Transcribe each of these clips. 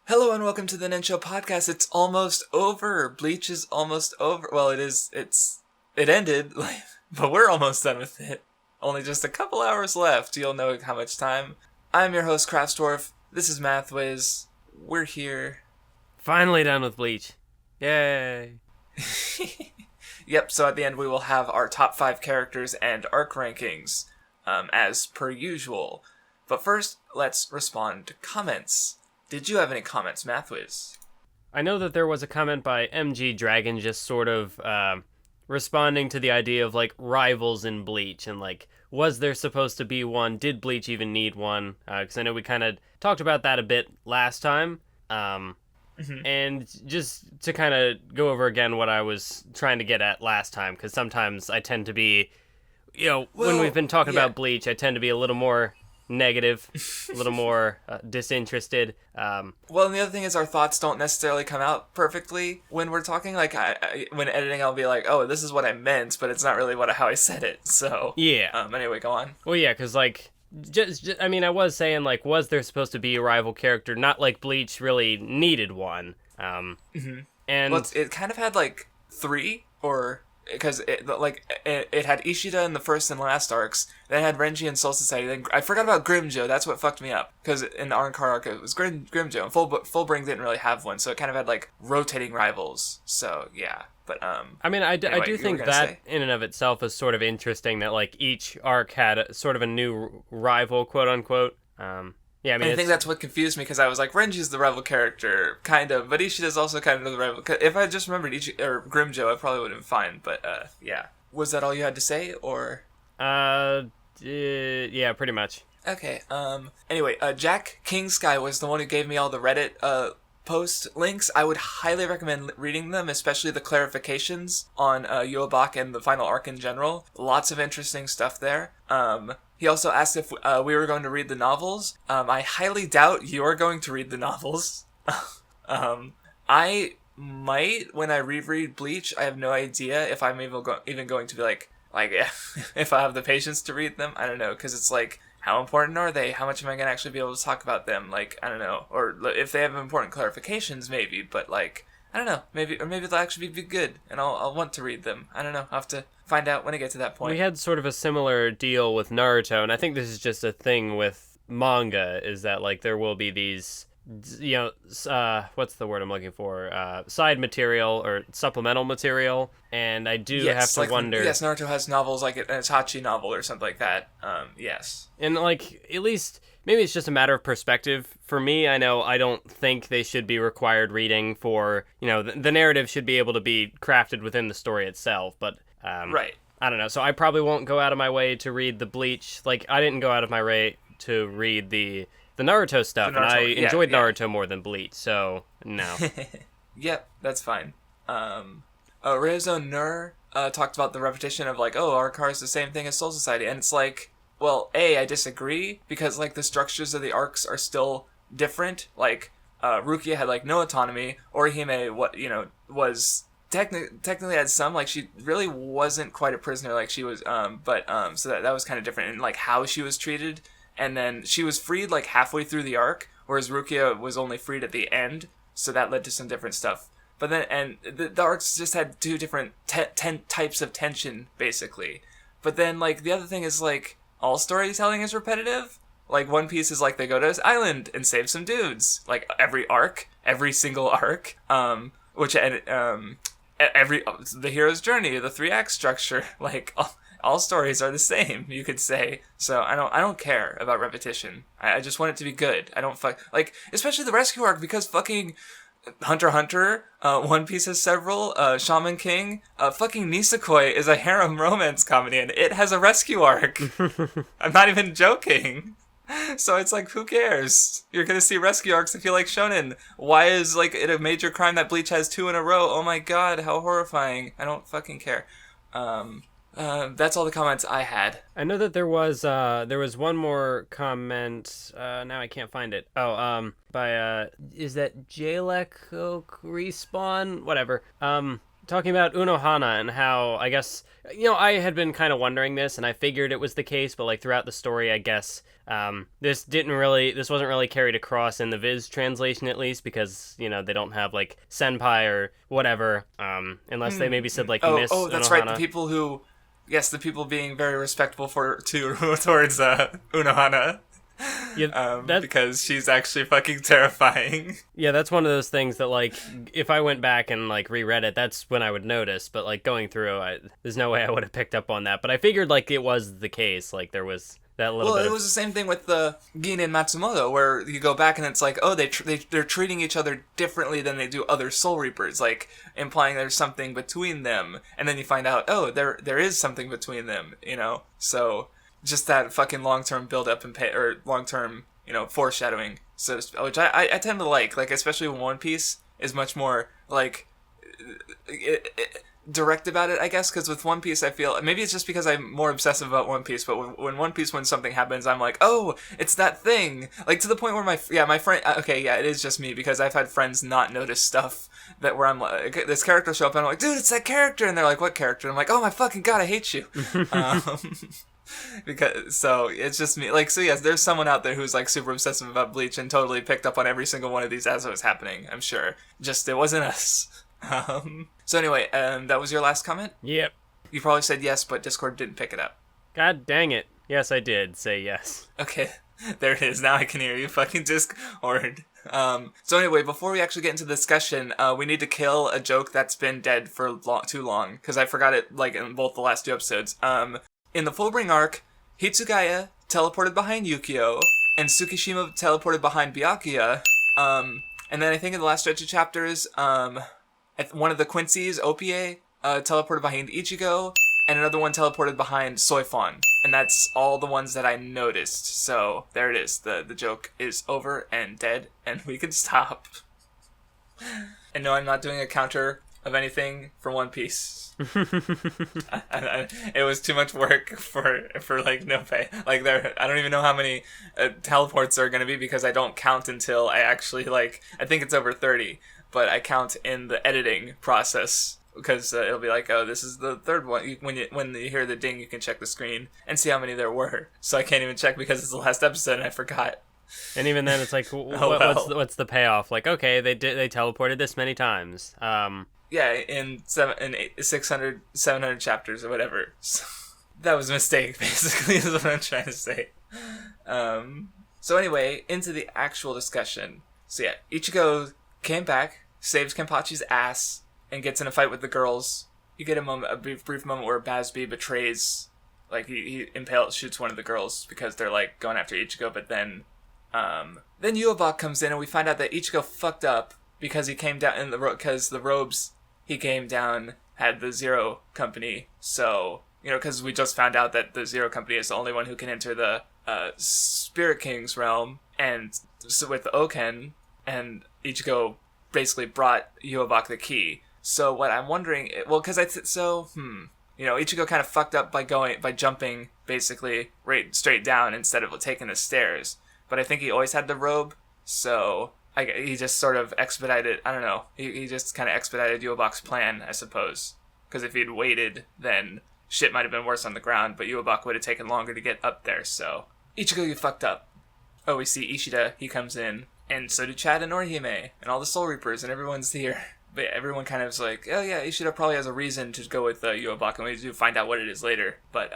Hello and welcome to the Nen Show Podcast. It's almost over. Bleach is almost over. Well, it ended, but we're almost done with it. Only just a couple hours left. You'll know how much time. I'm your host, Craftsdwarf. This is Mathwiz. We're here. Finally done with Bleach. Yay. Yep, so at the end we will have our top 5 characters and arc rankings, as per usual. But first, let's respond to comments. Did you have any comments, Mathwiz? I know that there was a comment by MG Dragon just sort of responding to the idea of, rivals in Bleach, and, was there supposed to be one? Did Bleach even need one? Because I know we kind of talked about that a bit last time. And just to kind of go over again what I was trying to get at last time, because sometimes I tend to be, when we've been talking about Bleach, I tend to be a little more negative, a little more disinterested. Well, and the other thing is our thoughts don't necessarily come out perfectly when we're talking. When editing, I'll be like, oh, this is what I meant, but it's not really how I said it. So, yeah. Anyway, go on. Well, yeah, because, I was saying, was there supposed to be a rival character? Not like Bleach really needed one. And well, it kind of had, 3, or... Because it had Ishida in the first and last arcs, then it had Renji and Soul Society, then I forgot about Grimjo. That's what fucked me up, because in the Arrancar arc it was Grimjo, and Fullbring didn't really have one, so it kind of had rotating rivals. So yeah, but I do think that in and of itself is sort of interesting that each arc had sort of a new rival, quote unquote. Yeah, I think that's what confused me, because I was like, Renji's the rival character, kind of, but Ishida's also kind of the rival. If I just remembered Grimjo, I probably would have been fine, but, yeah. Was that all you had to say, or? Yeah, pretty much. Okay, anyway, Jack King Sky was the one who gave me all the Reddit, post links. I would highly recommend reading them, especially the clarifications on, Yhwach and the final arc in general. Lots of interesting stuff there. He also asked if we were going to read the novels. I highly doubt you're going to read the novels. I might when I reread Bleach. I have no idea if I'm even going to be if I have the patience to read them. I don't know, because it's how important are they? How much am I going to actually be able to talk about them? I don't know. Or if they have important clarifications, maybe. But I don't know. Maybe they'll actually be good, and I'll want to read them. I don't know. I'll have to find out when I get to that point. We had sort of a similar deal with Naruto, and I think this is just a thing with manga, is that there will be these, what's the word I'm looking for? Side material or supplemental material, and I do have to wonder. Yes, Naruto has novels an Itachi novel or something like that. Yes. And at least maybe it's just a matter of perspective. For me, I know I don't think they should be required reading for, the narrative should be able to be crafted within the story itself, but right. I don't know. So I probably won't go out of my way to read the Bleach. I didn't go out of my way to read the Naruto stuff, and I enjoyed Naruto more than Bleach, so no. Yep, that's fine. Rezo Nur talked about the repetition of our car is the same thing as Soul Society, and it's well, I disagree, because the structures of the arcs are still different. Rukia had no autonomy. Orihime was technically had some, she really wasn't quite a prisoner she was, so that was kind of different in how she was treated. And then she was freed halfway through the arc, whereas Rukia was only freed at the end, so that led to some different stuff. But then, and the arcs just had 2 different types of tension, basically. But then, the other thing is, all storytelling is repetitive. One Piece is they go to this island and save some dudes. Every single arc, the hero's journey, the 3-act structure, all stories are the same, you could say. So I don't care about repetition. I just want it to be good. I don't especially the rescue arc, because fucking Hunter x Hunter, One Piece has several, Shaman King, fucking Nisekoi is a harem romance comedy, and it has a rescue arc. I'm not even joking. So it's who cares? You're gonna see rescue arcs if you like Shounen. Why is it a major crime that Bleach has 2 in a row? Oh my god, how horrifying. I don't fucking care. That's all the comments I had. I know that there was one more comment, now I can't find it. By, is that Jalek Respawn? Whatever. talking about Unohana and how, I guess, I had been kind of wondering this, and I figured it was the case, but like throughout the story, I guess this wasn't really carried across in the Viz translation, at least, because they don't have like senpai or whatever, unless they maybe said like Miss. Oh, that's Unohana. right. The people who, yes, the people being very respectful towards Unohana. Yeah, because she's actually fucking terrifying. Yeah, that's one of those things that, like, if I went back and, like, reread it, that's when I would notice. But, like, going through, there's no way I would have picked up on that. But I figured, like, it was the case. Like, there was that little bit. Well, it was the same thing with the Gin and Matsumoto, where you go back and it's like, oh, they're treating each other differently than they do other Soul Reapers, like, implying there's something between them. And then you find out, oh, there is something between them, So... just that fucking long-term build-up and long-term, foreshadowing, which I tend to like, especially when One Piece is much more, like, direct about it, I guess, because with One Piece I feel, maybe it's just because I'm more obsessive about One Piece, but when something happens, I'm like, oh, it's that thing, like, to the point where my friend, okay, yeah, it is just me, because I've had friends not notice stuff where I'm like, this character show up, and I'm like, dude, it's that character, and they're like, what character? And I'm like, oh my fucking god, I hate you. So it's just me, like, so yes, there's someone out there who's like super obsessive about Bleach and totally picked up on every single one of these as it was happening, I'm sure, just it wasn't us. So anyway, that was your last comment? Yep. You probably said yes, but Discord didn't pick it up. God dang it. Yes, I did say yes. Okay, there it is, now I can hear you, fucking Discord. So anyway, before we actually get into the discussion, we need to kill a joke that's been dead for too long, because I forgot it, like, in both the last two episodes. In the Fullbring arc, Hitsugaya teleported behind Yukio, and Tsukishima teleported behind Byakuya, and then I think in the last stretch of chapters, one of the Quincy's, Opie, teleported behind Ichigo, and another one teleported behind Soifon, and that's all the ones that I noticed, so there it is, the joke is over and dead, and we can stop. And no, I'm not doing a counter of anything for One Piece. It was too much work for like no pay. Like I don't even know how many teleports there are gonna be because I don't count until I actually I think it's over 30, but I count in the editing process because it'll be like, oh, this is the third one. When you hear the ding, you can check the screen and see how many there were. So I can't even check because it's the last episode and I forgot. And even then, it's like, what's the payoff? Like, okay, they teleported this many times. Yeah, in 600, 700 chapters or whatever. So, that was a mistake, basically, is what I'm trying to say. So anyway, into the actual discussion. So yeah, Ichigo came back, saves Kenpachi's ass, and gets in a fight with the girls. You get a brief moment where Basby betrays, like, he shoots one of the girls because they're, like, going after Ichigo, but then Yhwach comes in and we find out that Ichigo fucked up because he came down because the robes he came down had the Zero Company. So, because we just found out that the Zero Company is the only one who can enter the Spirit King's realm, and so with Oken, and Ichigo basically brought Yhwach the key. So what I'm wondering, Ichigo kind of fucked up by jumping basically straight down instead of taking the stairs. But I think he always had the robe, so he just sort of expedited, I don't know, he just kind of expedited Yhwach's plan, I suppose. Because if he'd waited, then shit might have been worse on the ground, but Yhwach would have taken longer to get up there, so... Ichigo, you fucked up. Oh, we see Ishida, he comes in, and so do Chad and Orihime, and all the Soul Reapers, and everyone's here. But everyone kind of is like, oh yeah, Ishida probably has a reason to go with Yhwach, and we do find out what it is later, but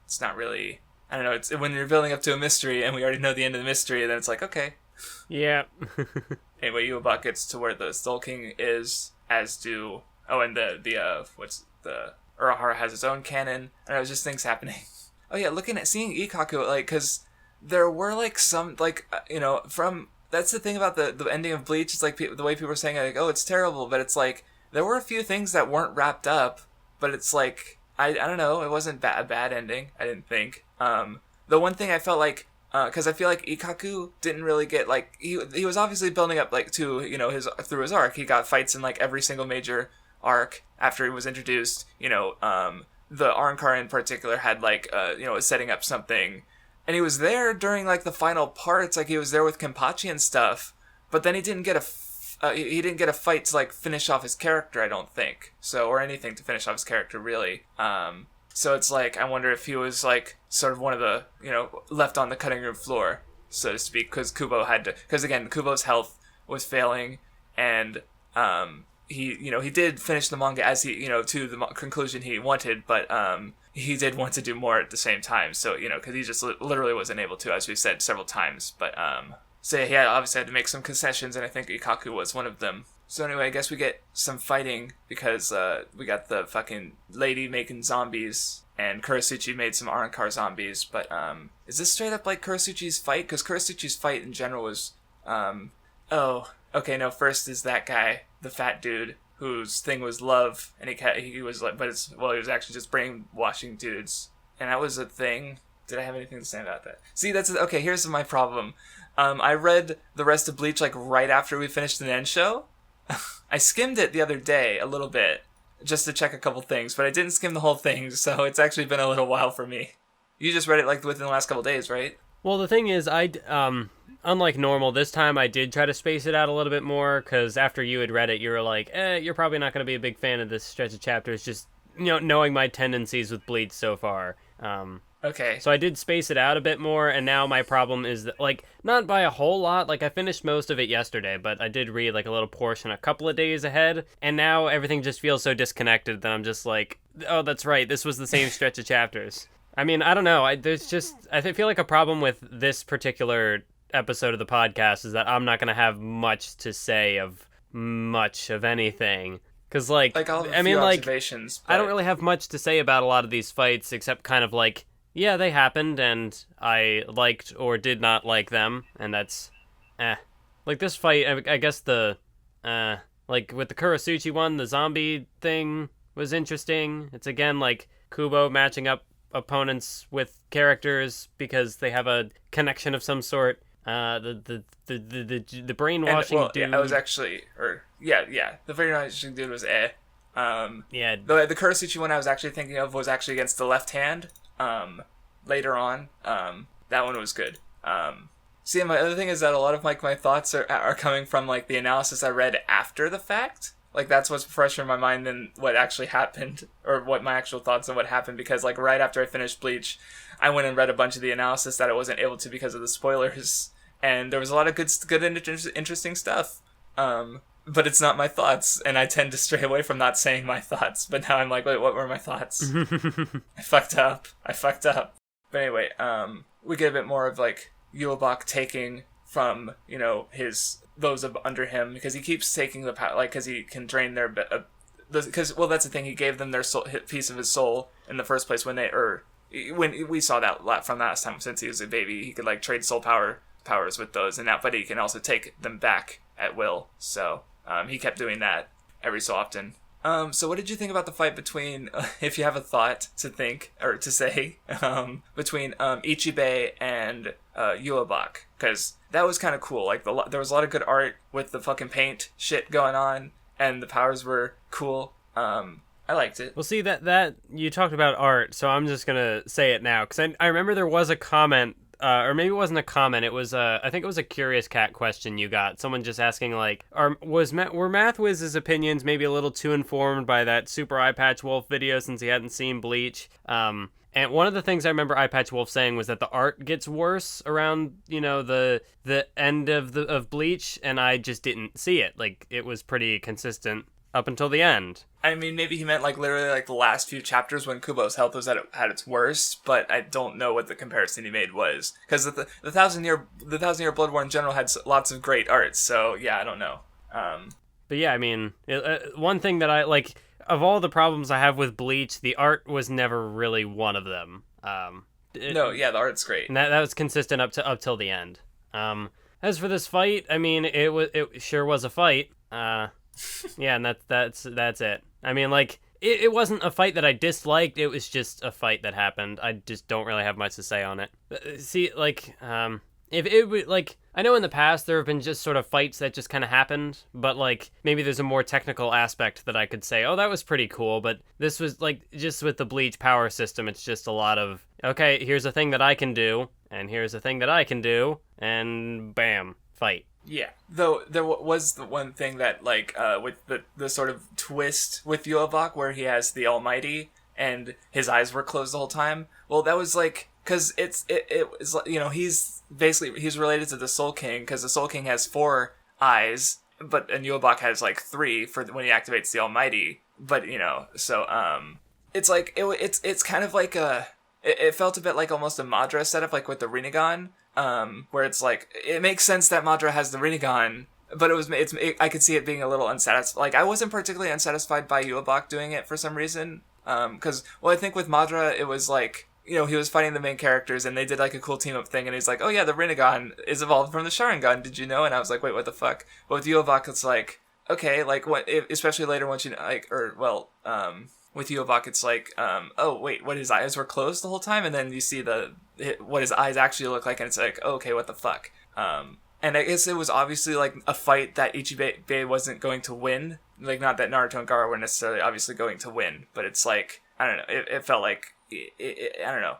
it's not really... I don't know, it's when you're building up to a mystery, and we already know the end of the mystery, then it's like, okay... Yeah. Anyway, Yhwach gets to where the Soul King is, as do... Oh, and the Urahara has its own cannon. I don't know, just things happening. Oh yeah, seeing Ikkaku, because there were, some, from... That's the thing about the ending of Bleach, it's the way people are saying, oh, it's terrible, but it's there were a few things that weren't wrapped up, but it's I don't know, it wasn't a bad ending, I didn't think. The one thing I felt because I feel like Ikkaku didn't really get, he was obviously building up, to, through his arc. He got fights in, every single major arc after he was introduced. The Arrancar in particular had, was setting up something. And he was there during, the final parts. He was there with Kenpachi and stuff. But then he didn't get he didn't get a fight to like finish off his character, I don't think. So, or anything to finish off his character, really. So it's like, I wonder if he was like sort of one of the, left on the cutting room floor, so to speak, because again, Kubo's health was failing, and he did finish the manga as he, to the conclusion he wanted, but he did want to do more at the same time. So, because he just literally wasn't able to, as we've said several times. But so he obviously had to make some concessions, and I think Ikaku was one of them. So anyway, I guess we get some fighting because we got the fucking lady making zombies, and Kurasuchi made some Arankar zombies. But is this straight up like Kurasuchi's fight? Because Kurasuchi's fight in general was first is that guy, the fat dude, whose thing was love, and he was like, he was actually just brainwashing dudes, and that was a thing. Did I have anything to say about that? See, okay. Here's my problem. I read the rest of Bleach like right after we finished the Nen Show. I skimmed it the other day a little bit just to check a couple things, but I didn't skim the whole thing, so it's actually been a little while for me. You just read it like within the last couple days, right? Well, the thing is, unlike normal, this time I did try to space it out a little bit more, because after you had read it, you were like, you're probably not going to be a big fan of this stretch of chapters, just, knowing my tendencies with Bleach so far. Okay. So I did space it out a bit more, and now my problem is that, like, not by a whole lot, like, I finished most of it yesterday, but I did read, like, a little portion a couple of days ahead, and now everything just feels so disconnected that I'm just like, oh, that's right, this was the same stretch of chapters. I mean, I don't know, I feel like a problem with this particular episode of the podcast is that I'm not going to have much to say of much of anything. Because, observations, but... I don't really have much to say about a lot of these fights, except kind of like, yeah, they happened, and I liked or did not like them, and that's, Like, this fight, I guess with the Kurasuchi one, the zombie thing was interesting. It's, again, like, Kubo matching up opponents with characters because they have a connection of some sort. The brainwashing dude. Yeah, I was actually, the brainwashing dude was The Kurasuchi one I was actually thinking of was actually against the left hand. Later on, that one was good. See, my other thing is that a lot of my thoughts are coming from like the analysis I read after the fact. Like that's what's fresher in my mind than what actually happened, or what my actual thoughts on what happened. Because like right after I finished Bleach, I went and read a bunch of the analysis that I wasn't able to because of the spoilers. And there was a lot of good and interesting stuff. But it's not my thoughts, and I tend to stray away from not saying my thoughts. But now I'm like, wait, what were my thoughts? I fucked up. But anyway, we get a bit more of like Yhwach taking from, those under him, because he keeps taking the power, like, because he can drain their that's the thing, he gave them their soul, piece of his soul in the first place when we saw that from last time, since he was a baby, he could like trade soul powers with those, and now, but he can also take them back at will. So he kept doing that every so often. So what did you think about the fight between, if you have a thought to think or to say, between Ichibei and Yhwach? Because that was kind of cool. Like there was a lot of good art with the fucking paint shit going on, and the powers were cool. I liked it. Well, see, that you talked about art, so I'm just gonna say it now, because I remember there was a comment, or maybe it wasn't a comment, it was I think it was a Curious Cat question you got. Someone just asking, like, were Mathwiz's opinions maybe a little too informed by that Super Eye Patch Wolf video since he hadn't seen Bleach? And one of the things I remember Eye Patch Wolf saying was that the art gets worse around, the end of Bleach, and I just didn't see it. Like, it was pretty consistent up until the end. I mean, maybe he meant like literally like the last few chapters when Kubo's health was at its worst, but I don't know what the comparison he made was, because the Thousand Year Blood War in general had lots of great art. So yeah, I don't know. But yeah, I mean, one thing that I like, of all the problems I have with Bleach, the art was never really one of them. The art's great, and that was consistent up till the end. As for this fight, I mean, it sure was a fight. Yeah, and that's it. I mean, like, it wasn't a fight that I disliked. It was just a fight that happened. I just don't really have much to say on it. See, like, if it would, like, I know in the past there have been just sort of fights that just kind of happened, but like maybe there's a more technical aspect that I could say, oh, that was pretty cool. But this was like, just with the Bleach power system, it's just a lot of, okay, here's a thing that I can do, and here's a thing that I can do, and bam, fight. Yeah, though there was the one thing that, like, with the sort of twist with Yhwach where he has the Almighty and his eyes were closed the whole time. Well, that was like, because it was, you know, he's related to the Soul King, because the Soul King has 4 eyes, and Yhwach has like 3 for when he activates the Almighty. But you know, so it's like it's kind of like it felt a bit like almost a Madra setup, like with the Rinnegan. Where it's like, it makes sense that Madra has the Rinnegan, but I could see it being a little unsatisfied. Like, I wasn't particularly unsatisfied by Yhwach doing it for some reason. Cause, well, I think with Madra, it was like, you know, he was fighting the main characters and they did like a cool team up thing and he's like, oh yeah, the Rinnegan is evolved from the Sharingan, did you know? And I was like, wait, what the fuck? But with Yhwach, it's like, okay, like, especially later once you, like, with Yhwach, it's like, oh, wait, what, his eyes were closed the whole time? And then you see what his eyes actually look like, and it's like, oh, okay, what the fuck? And I guess it was obviously, like, a fight that Ichibei wasn't going to win. Like, not that Naruto and Gaara were necessarily obviously going to win, but it's like, I don't know, it felt like, I don't know,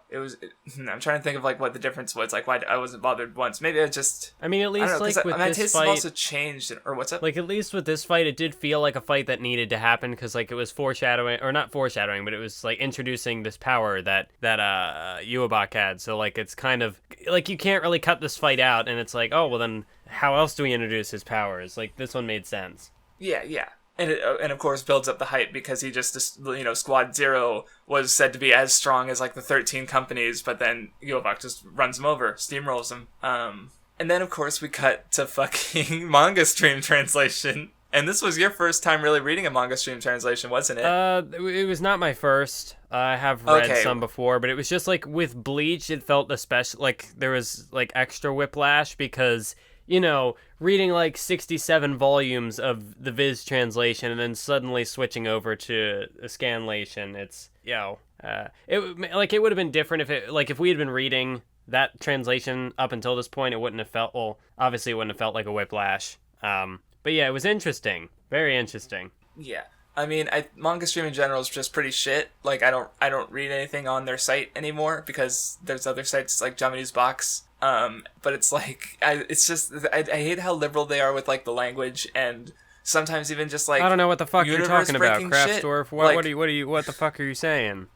I'm trying to think of, like, what the difference was, like, why I wasn't bothered once. Maybe I just... I mean, at least, know, like, with my this tastes fight... have also changed, or what's up? Like, at least with this fight, it did feel like a fight that needed to happen, because, like, it was foreshadowing, or not foreshadowing, but it was, like, introducing this power that Yhwach had, so, like, it's kind of... Like, you can't really cut this fight out, and it's like, oh, well, then, how else do we introduce his powers? Like, this one made sense. Yeah. And and of course builds up the hype because he just, you know, Squad Zero was said to be as strong as like the 13 companies, but then Yhwach just runs him over, steamrolls him. And then of course we cut to fucking manga stream translation. And this was your first time really reading a manga stream translation, wasn't it? It was not my first. I have read some before, but it was just like with Bleach, it felt especially like there was like extra whiplash because, you know, reading like 67 volumes of the Viz translation and then suddenly switching over to a scanlation, it's, it would have been different if we had been reading that translation up until this point, it wouldn't have felt, well, obviously it wouldn't have felt like a whiplash. But yeah, it was interesting. Very interesting. Yeah. I mean, manga stream in general is just pretty shit. Like, I don't read anything on their site anymore because there's other sites like Jaminu's Box. But it's like, I hate how liberal they are with like the language and sometimes even just like, I don't know what the fuck you're talking about, Craftsdwarf. What the fuck are you saying?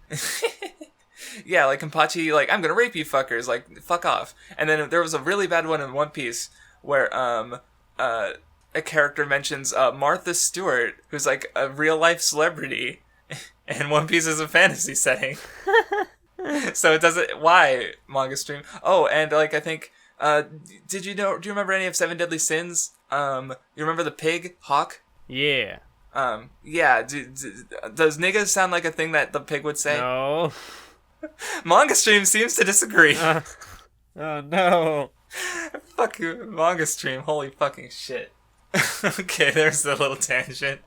Yeah, like Kenpachi, like, I'm gonna rape you fuckers, like, fuck off. And then there was a really bad one in One Piece where, a character mentions, Martha Stewart, who's like a real life celebrity, and One Piece is a fantasy setting. So it doesn't, why, manga stream? Oh, and like, I think, do you remember any of Seven Deadly Sins? You remember the pig, Hawk? Yeah. Yeah, does nigga sound like a thing that the pig would say? No. Manga stream seems to disagree. Oh no. Fuck you, manga stream, holy fucking shit. Okay, there's a little tangent.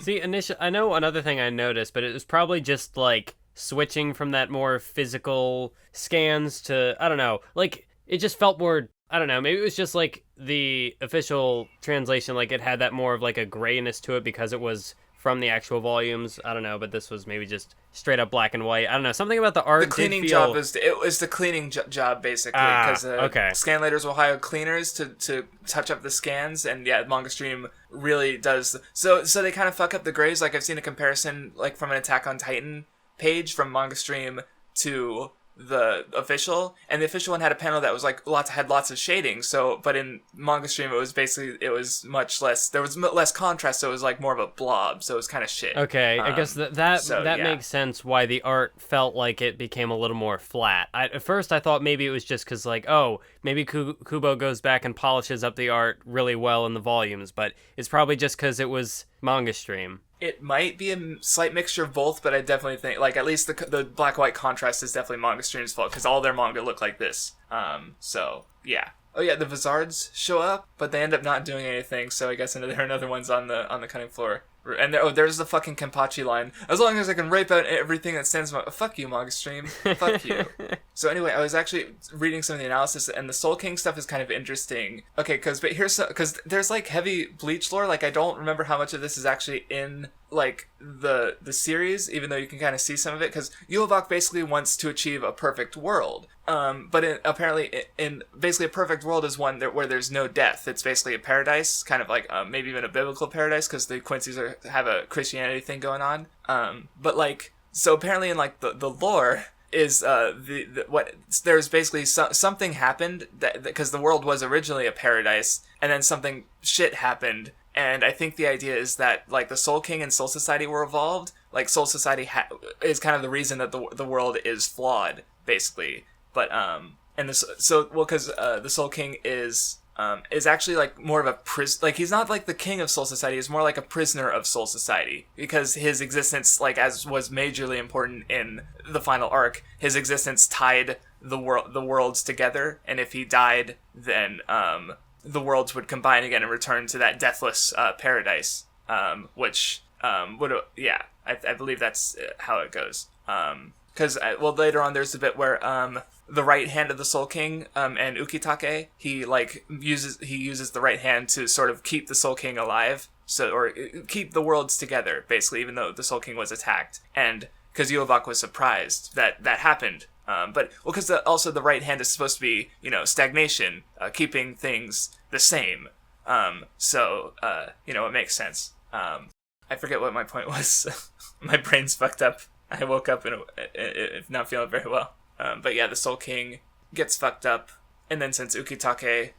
See, I know another thing I noticed, but it was probably just like switching from that more physical scans to, I don't know, like it just felt more, I don't know, maybe it was just like the official translation, like it had that more of like a grayness to it because it was from the actual volumes. I don't know, but this was maybe just straight up black and white. I don't know, something about the art. The cleaning job was the cleaning job basically because scanlators will hire cleaners to touch up the scans, and yeah, manga stream really does. So they kind of fuck up the grays. Like I've seen a comparison like from an Attack on Titan page from manga stream to the official, and the official one had a panel that was like had lots of shading. So, but in manga stream, it was much less. There was less contrast, so it was like more of a blob. So it was kind of shit. Okay, I guess that makes sense why the art felt like it became a little more flat. At first, I thought maybe it was just because like, oh, maybe Kubo goes back and polishes up the art really well in the volumes, but it's probably just because it was manga stream. It might be a slight mixture of both, but I definitely think, like, at least the black-white contrast is definitely manga stream's fault, because all their manga look like this. So, yeah. Oh, yeah, the Vizards show up, but they end up not doing anything, so I guess there are another ones on the cutting floor. And there's the fucking Kenpachi line. As long as I can rape out everything that stands fuck you, manga stream. Fuck you. So anyway, I was actually reading some of the analysis, and the Soul King stuff is kind of interesting. Okay, because there's like heavy Bleach lore. Like I don't remember how much of this is actually in like the series, even though you can kind of see some of it, because Yhwach basically wants to achieve a perfect world. But apparently, in basically a perfect world is one where there's no death. It's basically a paradise, kind of like maybe even a biblical paradise, because the Quincy's have a Christianity thing going on. But like, so apparently in like the lore is there's basically something happened that because the world was originally a paradise, and then something shit happened. And I think the idea is that, like, the Soul King and Soul Society were evolved. Like, Soul Society is kind of the reason that the world is flawed, basically. But, because the Soul King is actually, like, more of a like, he's not, like, the king of Soul Society. He's more like a prisoner of Soul Society. Because his existence, like, as was majorly important in the final arc, his existence tied the worlds together. And if he died, then, the worlds would combine again and return to that deathless paradise, which would I believe that's how it goes. Because later on there's a bit where the right hand of the Soul King and Ukitake, he uses the right hand to sort of keep the Soul King alive, or keep the worlds together basically, even though the Soul King was attacked, and because Yhwach was surprised that happened. Because also the right hand is supposed to be, stagnation, keeping things the same. It makes sense. I forget what my point was. My brain's fucked up. I woke up and not feeling very well. But yeah, the Soul King gets fucked up, and then since Ukitake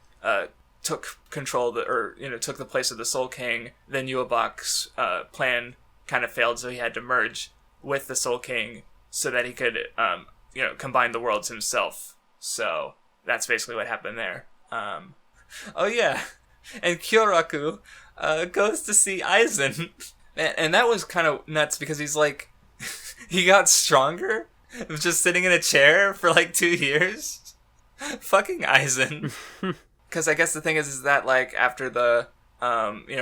took control, took the place of the Soul King, then Yhwach's plan kind of failed, so he had to merge with the Soul King so that he could combine the worlds himself. So that's basically what happened there. Oh yeah, and Kyoraku goes to see Aizen, and that was kind of nuts because he's like, he got stronger, just sitting in a chair for like 2 years. Fucking Aizen. Because I guess the thing is that like after the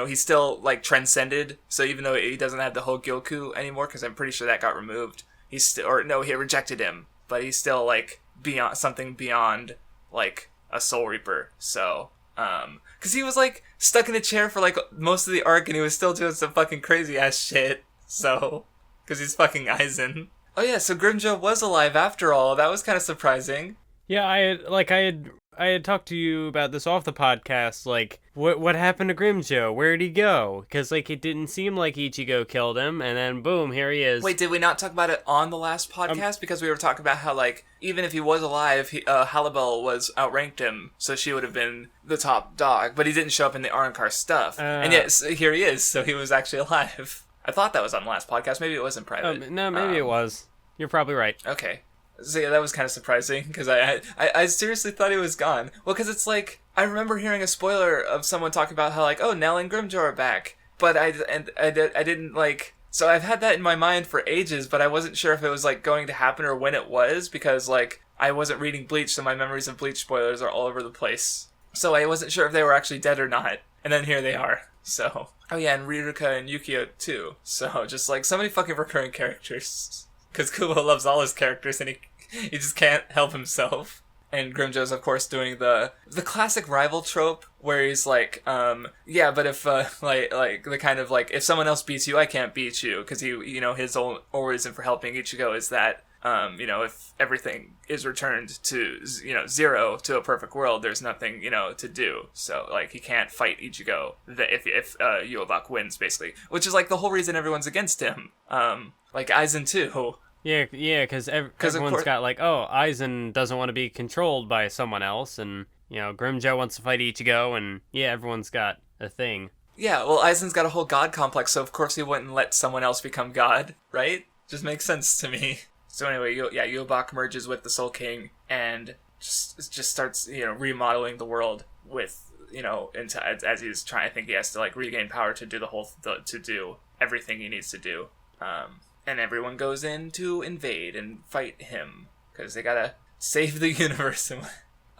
he's still like transcended, so even though he doesn't have the whole Gyoku anymore, because I'm pretty sure that got removed, he rejected him, but he's still like beyond like a Soul Reaper. So because he was like stuck in a chair for like most of the arc, and he was still doing some fucking crazy ass shit. So because he's fucking Aizen. Oh yeah, so Grimjo was alive after all. That was kind of surprising. Yeah, I had talked to you about this off the podcast, like, what happened to Grimjo? Where'd he go? Because, like, it didn't seem like Ichigo killed him, and then, boom, here he is. Wait, did we not talk about it on the last podcast? Because we were talking about how, like, even if he was alive, Halibel outranked him, so she would have been the top dog, but he didn't show up in the Arrancar stuff. And yet, here he is, so he was actually alive. I thought that was on the last podcast. Maybe it wasn't private. No, maybe it was. You're probably right. Okay. So yeah, that was kind of surprising, because I seriously thought he was gone. Well, because it's like, I remember hearing a spoiler of someone talking about how, like, oh, Nell and Grimjo are back. But I didn't, like... So I've had that in my mind for ages, but I wasn't sure if it was, like, going to happen or when it was, because, like, I wasn't reading Bleach, so my memories of Bleach spoilers are all over the place. So I wasn't sure if they were actually dead or not. And then here they are. So... Oh yeah, and Riruka and Yukio, too. So, just, like, so many fucking recurring characters. Because Kubo loves all his characters, and he just can't help himself. And Grimjo's, of course, doing the classic rival trope, where he's like, yeah, but if, like, the kind of, like, if someone else beats you, I can't beat you. Because his whole reason for helping Ichigo is that, if everything is returned to, zero to a perfect world, there's nothing, to do. So, like, he can't fight Ichigo if Yhwach wins, basically. Which is, like, the whole reason everyone's against him. Like, Aizen, too. Yeah, because everyone's got, like, oh, Aizen doesn't want to be controlled by someone else, and, Grimjo wants to fight Ichigo, and, yeah, everyone's got a thing. Yeah, well, Aizen's got a whole god complex, so of course he wouldn't let someone else become god, right? Just makes sense to me. So anyway, Yhwach merges with the Soul King, and just starts, remodeling the world with, as he's trying, I think he has to, like, regain power to do to do everything he needs to do. And everyone goes in to invade and fight him, because they gotta save the universe.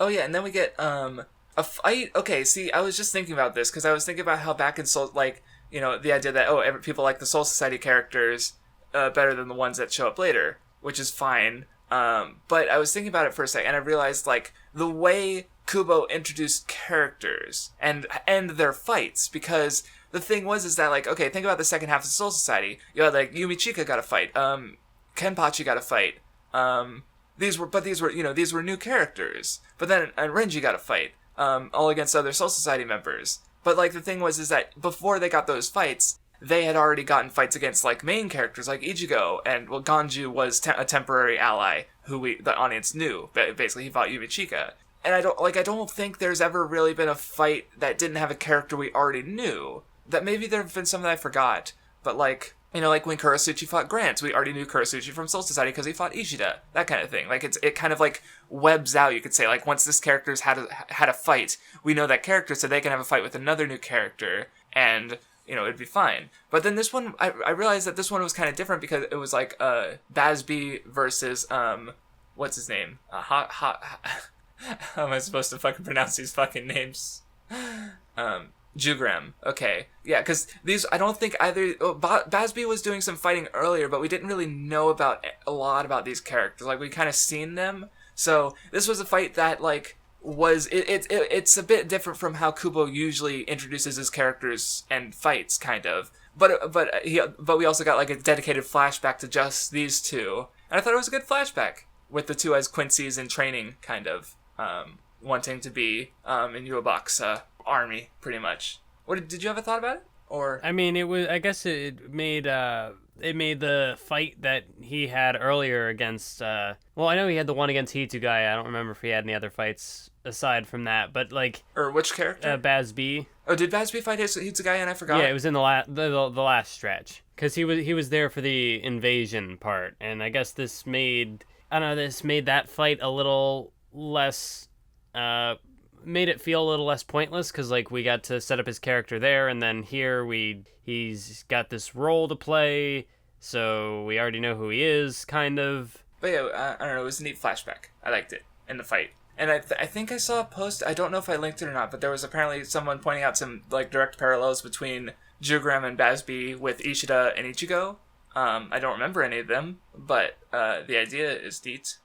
Oh yeah, and then we get, a fight. Okay, see, I was just thinking about this, because I was thinking about how back in Soul, like, the idea that, people like the Soul Society characters better than the ones that show up later, which is fine. But I was thinking about it for a second, and I realized, like, the way Kubo introduced characters and their fights, because the thing was is that, like, okay, think about the second half of Soul Society. You had, like, Yumichika got a fight, Kenpachi got a fight, these were new characters. But then Renji got a fight, all against other Soul Society members. But, like, the thing was is that before they got those fights, they had already gotten fights against, like, main characters like Ichigo, and, well, Ganju was a temporary ally who the audience knew. Basically, he fought Yumichika. And I don't think there's ever really been a fight that didn't have a character we already knew. That maybe there have been some that I forgot, but, like, you know, like when Kurasuchi fought Grant, we already knew Kurasuchi from Soul Society because he fought Ishida, that kind of thing. Like, it kind of, like, webs out, you could say. Like, once this character's had a fight, we know that character, so they can have a fight with another new character, and, you know, it'd be fine. But then this one, I realized that this one was kind of different because it was, like, Basby versus, what's his name? How am I supposed to fucking pronounce these fucking names? Jugram. Okay. Yeah, because these, I don't think either... Basby was doing some fighting earlier, but we didn't really know a lot about these characters. Like, we kind of seen them. So, this was a fight that, like, it's a bit different from how Kubo usually introduces his characters and fights, kind of. But we also got, like, a dedicated flashback to just these two. And I thought it was a good flashback, with the two as Quincy's in training, kind of. Wanting to be in Yhwach's army, pretty much. Did you have a thought about it? Or I mean, I guess it made the fight that he had earlier against. Well, I know he had the one against Hitsugaya. I don't remember if he had any other fights aside from that. But, like, or which character? Basby. Oh, did Basby fight Hitsugaya and I forgot? Yeah, it was in the last stretch, because he was there for the invasion part, and I guess this made that fight a little less. Made it feel a little less pointless, because, like, we got to set up his character there, and then here he's got this role to play, so we already know who he is, kind of. But yeah, I don't know, it was a neat flashback. I liked it in the fight. And I think I saw a post, I don't know if I linked it or not, but there was apparently someone pointing out some, like, direct parallels between Jugram and Basby with Ishida and Ichigo. I don't remember any of them, but the idea is neat.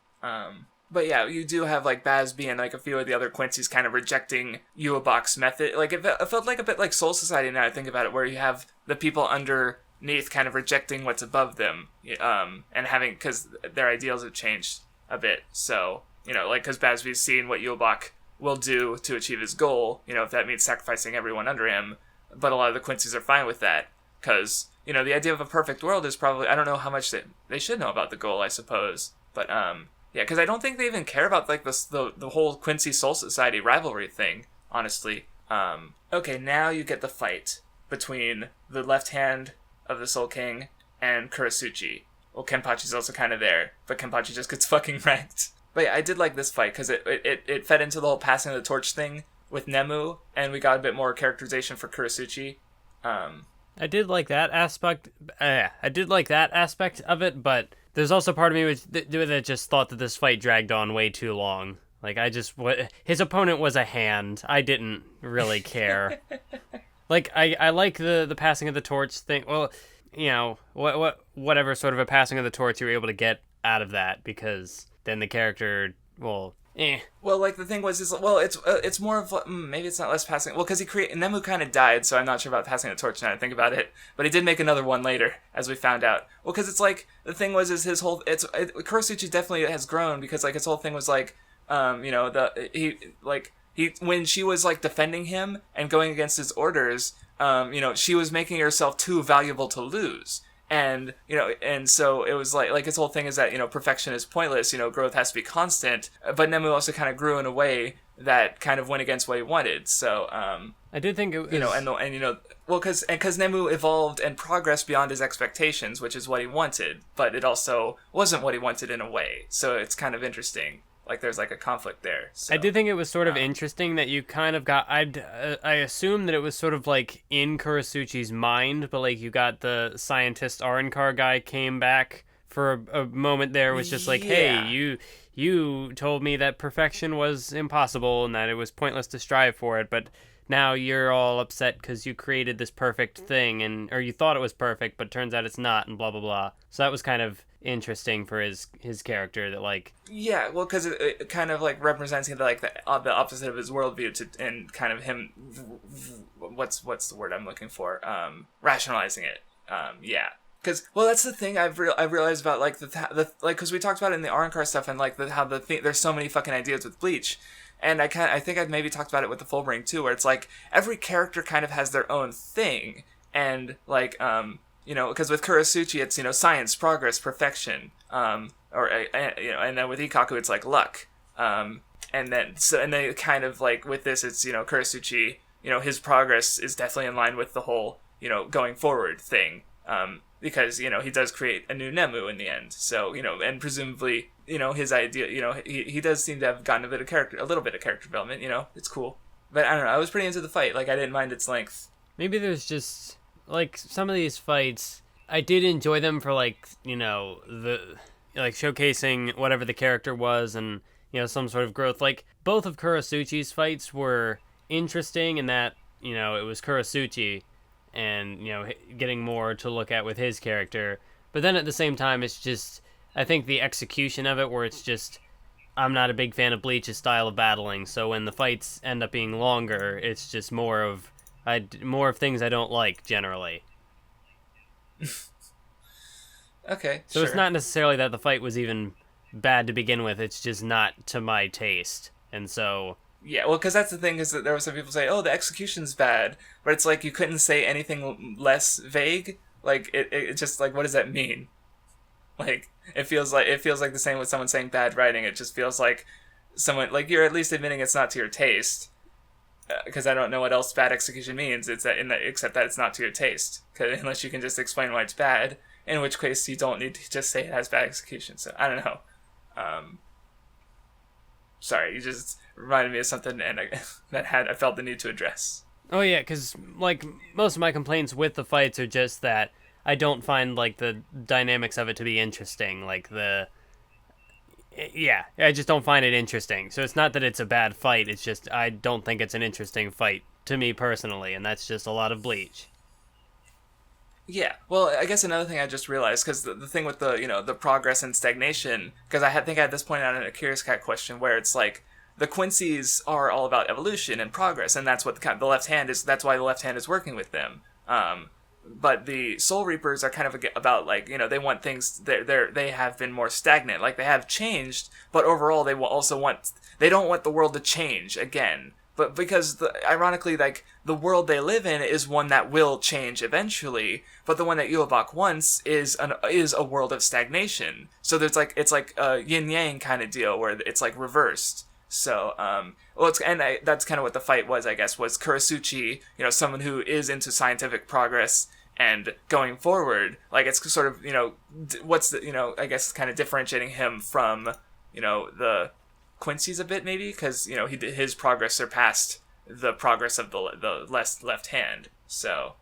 But yeah, you do have, like, Basby and, like, a few of the other Quincy's kind of rejecting Yhwach's method. Like, it felt like a bit like Soul Society now I think about it, where you have the people underneath kind of rejecting what's above them, and having, because their ideals have changed a bit. So, you know, like, because Basby's seen what Yhwach will do to achieve his goal, you know, if that means sacrificing everyone under him. But a lot of the Quincy's are fine with that, because, you know, the idea of a perfect world is probably, I don't know how much they should know about the goal, I suppose. But, yeah, because I don't think they even care about, like, the whole Quincy Soul Society rivalry thing, honestly. Okay, now you get the fight between the left hand of the Soul King and Kurasuchi. Well, Kenpachi's also kind of there, but Kenpachi just gets fucking wrecked. But yeah, I did like this fight, because it fed into the whole passing of the torch thing with Nemu, and we got a bit more characterization for Kurasuchi. I did like that aspect. Of it, but there's also part of me that just thought that this fight dragged on way too long. Like, his opponent was a hand. I didn't really care. Like, I like the passing of the torch thing. Well, you know, whatever sort of a passing of the torch you were able to get out of that, because then the character, well, Well, like, the thing was, it's more of, maybe it's not less passing, well, because Nemu kind of died, so I'm not sure about passing the torch now I think about it, but he did make another one later, as we found out. Well, because it's like, the thing was, is his whole, Kurasuchi definitely has grown, because, like, his whole thing was, like, you know, when she was, like, defending him and going against his orders, you know, she was making herself too valuable to lose. And, you know, and so it was like his whole thing is that, you know, perfection is pointless, you know, growth has to be constant. But Nemu also kind of grew in a way that kind of went against what he wanted. So, I did think it was... You know, and you know, well, because Nemu evolved and progressed beyond his expectations, which is what he wanted. But it also wasn't what he wanted in a way. So it's kind of interesting. Like, there's, like, a conflict there. So, I did think it was sort of interesting that you kind of got... I assumed that it was sort of, like, in Kurasuchi's mind, but, like, you got the scientist Arankar guy came back for a moment there, was just like, yeah. Hey, you told me that perfection was impossible and that it was pointless to strive for it, but now you're all upset because you created this perfect thing, or you thought it was perfect, but turns out it's not, and blah, blah, blah. So that was kind of interesting for his character. That like Yeah, well, because it kind of like represents like the opposite of his worldview and kind of him. What's the word I'm looking for? Rationalizing it. Yeah. Because, well, that's the thing I've realized about, like, the like, because we talked about it in the Arrancar stuff, and, like, there's so many fucking ideas with Bleach, and I think I'd maybe talked about it with the Fullbring, too, where it's, like, every character kind of has their own thing, and, like, because with Kurasuchi, it's, science, progress, perfection, and then with Ikkaku, it's, like, luck, and then they kind of, like, with this, it's, Kurasuchi, his progress is definitely in line with the whole, going forward thing, because, he does create a new Nemu in the end. So, and presumably, his idea, he does seem to have gotten a little bit of character development, it's cool. But I don't know, I was pretty into the fight. Like, I didn't mind its length. maybe there's just like some of these fights. I did enjoy them for like the like showcasing whatever the character was and some sort of growth. Like both of Kurasuchi's fights were interesting in that it was Kurasuchi. And, getting more to look at with his character. But then at the same time, it's just, I think the execution of it, where it's just, I'm not a big fan of Bleach's style of battling, so when the fights end up being longer, it's just more of things I don't like, generally. Okay, so sure. It's not necessarily that the fight was even bad to begin with, it's just not to my taste. And so... Yeah, well, because that's the thing, is that there were some people say, oh, the execution's bad, but it's like you couldn't say anything less vague. Like, it just, like, what does that mean? Like, it feels like the same with someone saying bad writing. It just feels like someone, like, you're at least admitting it's not to your taste. Because I don't know what else bad execution means, except that it's not to your taste. Unless you can just explain why it's bad, in which case you don't need to just say it has bad execution. So, I don't know. Sorry, you just reminded me of something and I felt the need to address. Oh yeah, because like most of my complaints with the fights are just that I don't find like the dynamics of it to be interesting. Like I just don't find it interesting. So it's not that it's a bad fight, it's just I don't think it's an interesting fight to me personally, and that's just a lot of Bleach. Yeah, well, I guess another thing I just realized, because the thing with the the progress and stagnation, because I think I had this point out in a Curious Cat question where it's like the Quincy's are all about evolution and progress, and that's what the left hand is. That's why the left hand is working with them. But the Soul Reapers are kind of about like they want things. They have been more stagnant. Like they have changed, but overall they don't want the world to change again. But because ironically, like the world they live in is one that will change eventually, but the one that Yhwach wants is a world of stagnation. So there's like it's like a yin yang kind of deal where it's like reversed. So that's kind of what the fight was, I guess, was Kurasuchi, someone who is into scientific progress and going forward. Like it's sort of what's the I guess kind of differentiating him from the Quincy's a bit, maybe, because his progress surpassed the progress of the left hand. So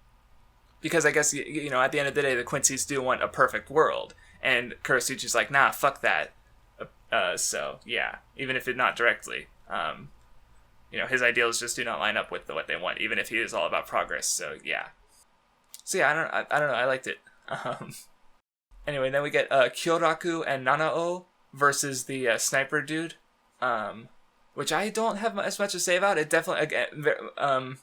because I guess at the end of the day the Quincy's do want a perfect world, and Kurasuchi's like, nah, fuck that. So yeah, even if it not directly, his ideals just do not line up with what they want, even if he is all about progress. So yeah, I don't know, I liked it. Anyway, then we get Kyoraku and Nanao versus the sniper dude. Which I don't have as much to say about. It definitely, again,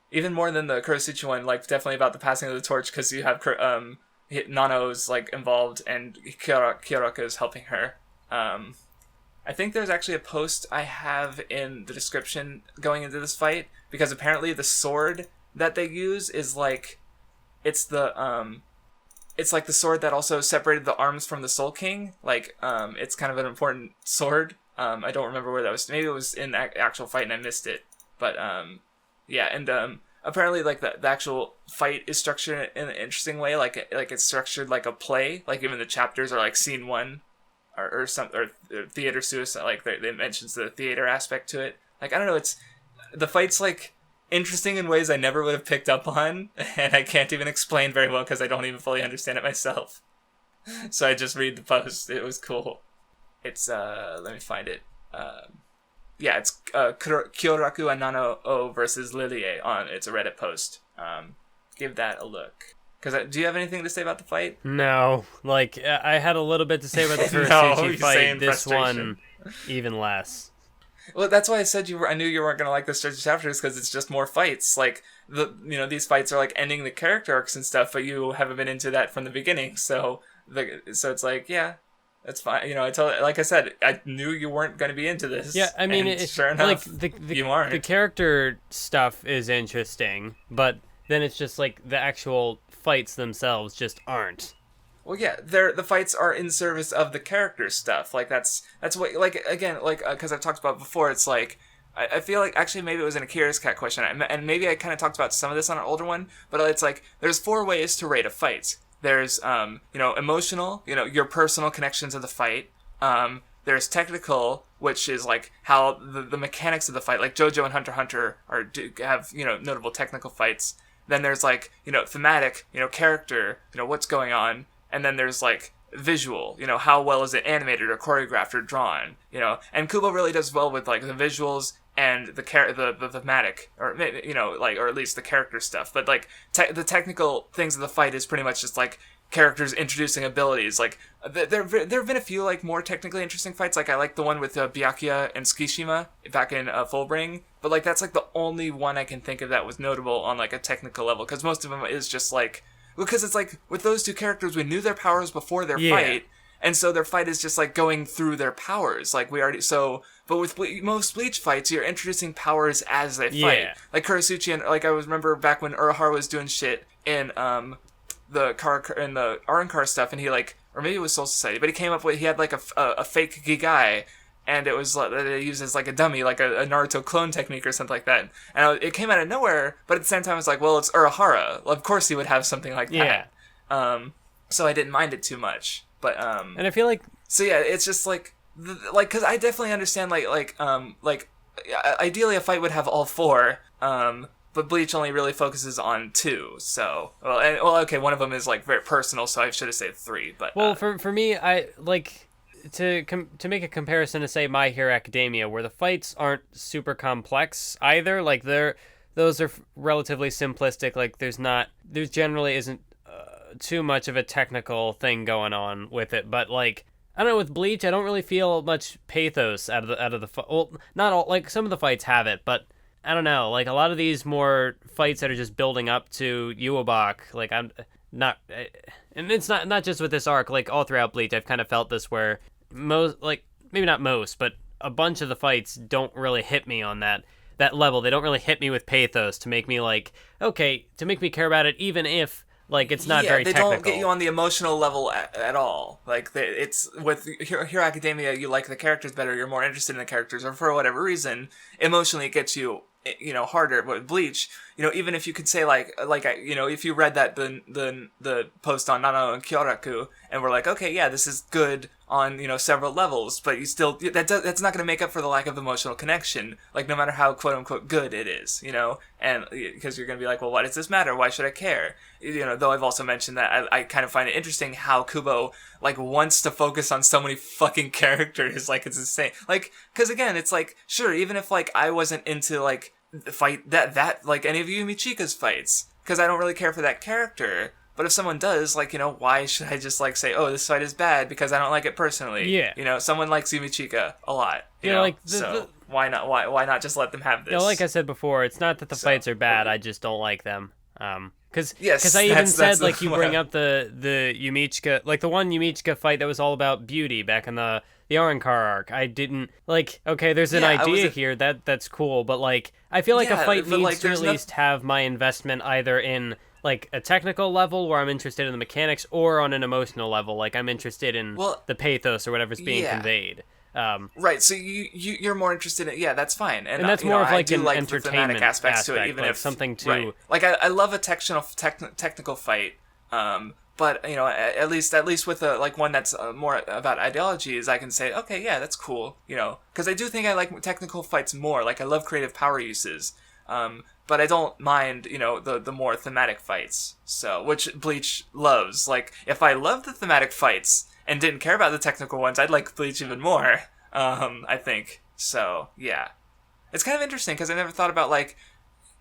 even more than the Kurasuchi one, like, definitely about the passing of the torch, because you have, Nano's, like, involved, and Kyoraku is helping her. I think there's actually a post I have in the description going into this fight, because apparently the sword that they use is, like, it's like the sword that also separated the arms from the Soul King. Like, it's kind of an important sword. I don't remember where that was. Maybe it was in the actual fight and I missed it. But, yeah, and apparently, like, the actual fight is structured in an interesting way. Like it's structured like a play. Like, even the chapters are, like, scene one or theater suicide. Like, they mentions the theater aspect to it. Like, I don't know, the fight's, like, interesting in ways I never would have picked up on, and I can't even explain very well because I don't even fully understand it myself. So I just read the post. It was cool. It's, let me find it. Yeah, it's Kyoraku and Nanao versus Lilie it's a Reddit post. Give that a look. Because do you have anything to say about the fight? No, like I had a little bit to say about the Kurasuchi No, fight. This one, even less. Well, that's why I said I knew you weren't gonna like the Stretch chapters because it's just more fights. Like these fights are like ending the character arcs and stuff, but you haven't been into that from the beginning. So it's like, yeah, that's fine. Like I said, I knew you weren't gonna be into this. Yeah, I mean, sure enough, like you aren't. The character stuff is interesting, but then it's just like the actual fights themselves just aren't. Well, yeah, the fights are in service of the character stuff. Like that's what, like, again, like, because I've talked about before. It's like I feel like actually maybe it was an Akira's Cat question, and maybe I kind of talked about some of this on an older one. But it's like there's 4 ways to rate a fight. There's emotional, your personal connection to the fight. There's technical, which is like how the mechanics of the fight, like JoJo and Hunter x Hunter have notable technical fights. Then there's like thematic, character, what's going on. And then there's, like, visual, how well is it animated or choreographed or drawn, And Kubo really does well with, like, the visuals and the thematic, or, or at least the character stuff. But, like, the technical things of the fight is pretty much just, like, characters introducing abilities. Like, there have been a few, like, more technically interesting fights. Like, I like the one with Byakuya and Tsukishima back in Fullbring. But, like, that's, like, the only one I can think of that was notable on, like, a technical level. Because most of them is just, like... Because it's like, with those 2 characters, we knew their powers before their fight, and so their fight is just, like, going through their powers. Like, but with most Bleach fights, you're introducing powers as they fight. Like, Kurasuchi, and, like, I remember back when Urahara was doing shit in, the Arrancar stuff, and he, like, or maybe it was Soul Society, but he had, like, a fake Gigai, and it was that it used as like a dummy, like a Naruto clone technique or something like that. And it came out of nowhere, but at the same time, it's like, well, it's Urahara. Of course, he would have something like that. So I didn't mind it too much. But and I feel like it's just like because I definitely understand like ideally a fight would have all 4. But Bleach only really focuses on 2. So okay, one of them is like very personal, so I should have said 3. But for me, I like. To make a comparison to, say, My Hero Academia, where the fights aren't super complex either, like those are relatively simplistic. Like there generally isn't too much of a technical thing going on with it. But like I don't know, with Bleach, I don't really feel much pathos out of the well, not all, like some of the fights have it, but I don't know, like a lot of these more fights that are just building up to Yhwach, like I'm not, and it's not just with this arc, like all throughout Bleach, I've kind of felt this where most, like maybe not most, but a bunch of the fights don't really hit me on that level. They don't really hit me with pathos to make me like, okay, to make me care about it, even if like it's not very technical. They don't get you on the emotional level at all. Like it's with Hero Academia, you like the characters better, you're more interested in the characters, or for whatever reason, emotionally it gets you harder. But with Bleach, even if you could say like if you read that the post on Nano and Kyoraku and we're like, okay, yeah, this is good on several levels, but you still that's not going to make up for the lack of emotional connection, like no matter how quote unquote good it is, and because you're going to be like, well, why does this matter? Why should I care? Though I've also mentioned that I kind of find it interesting how Kubo like wants to focus on so many fucking characters, like it's insane. Like, because again, it's like, sure, even if like I wasn't into like the fight that like any of you Michika's fights, because I don't really care for that character. But if someone does, like, why should I just, like, say, oh, this fight is bad because I don't like it personally? Yeah. Someone likes Yumichika a lot, like, so why not? Why not just let them have this? Like I said before, it's not that the fights are bad, I just don't like them. Because I even said, like, you bring up the Yumichika, like, the one Yumichika fight that was all about beauty back in the Arrancar arc. I didn't, like, okay, there's an idea here, that's cool, but, like, I feel like a fight needs to at least have my investment either in like a technical level where I'm interested in the mechanics, or on an emotional level, like I'm interested in the pathos or whatever's being conveyed. Right, so you're more interested in that's fine, and that's more of like an like entertainment aspects to it, even like if something to like I love a technical fight, but at least with a like one that's more about ideologies, I can say, okay, yeah, that's cool, because I do think I like technical fights more. Like I love creative power uses. But I don't mind, the more thematic fights. So, which Bleach loves. Like, if I loved the thematic fights and didn't care about the technical ones, I'd like Bleach even more. I think. So, yeah. It's kind of interesting because I never thought about, like,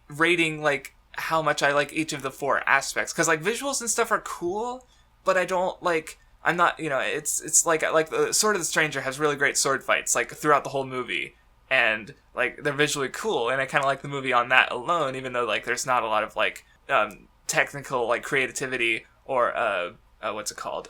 rating, like, how much I like each of the 4 aspects. Because, like, visuals and stuff are cool, but I don't, like... I'm not, it's like the Sword of the Stranger has really great sword fights, like, throughout the whole movie. And, like, they're visually cool, and I kind of like the movie on that alone, even though, like, there's not a lot of, like, technical, like, creativity or, what's it called?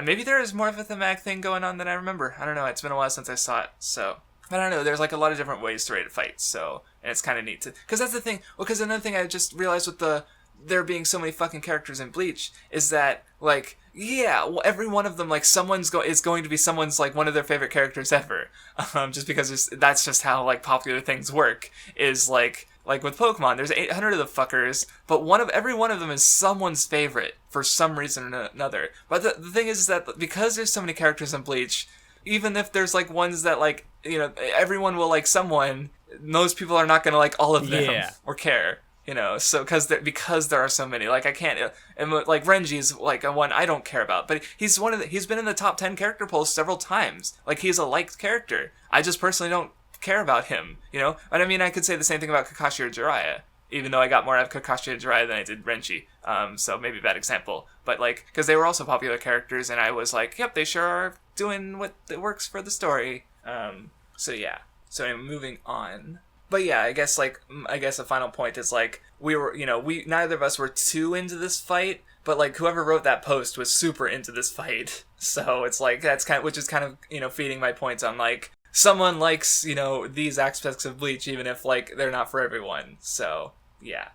Maybe there is more of a thematic thing going on than I remember. I don't know, it's been a while since I saw it, so... I don't know, there's, like, a lot of different ways to rate a fight, so... And it's kind of neat to... Because that's the thing, because another thing I just realized with there being so many fucking characters in Bleach is that, like... Yeah, well, every one of them, like, is going to be someone's, like, one of their favorite characters ever. Just because that's just how, like, popular things work. Is, like with Pokemon, there's 800 of the fuckers, but every one of them is someone's favorite for some reason or another. But the thing is that because there's so many characters in Bleach, even if there's, like, ones that, like, everyone will like someone, most people are not going to like all of them or care. So because there are so many, like I can't, and like Renji's like a one I don't care about, but he's been in the top 10 character polls several times. Like he's a liked character. I just personally don't care about him, But I mean, I could say the same thing about Kakashi or Jiraiya, even though I got more out of Kakashi and Jiraiya than I did Renji. So maybe a bad example, but like because they were also popular characters, and I was like, yep, they sure are doing what works for the story. So yeah. So anyway, moving on. But yeah, I guess a final point is like we neither of us were too into this fight, but like whoever wrote that post was super into this fight. So it's like which is kind of feeding my points on like someone likes these aspects of Bleach even if like they're not for everyone. So yeah.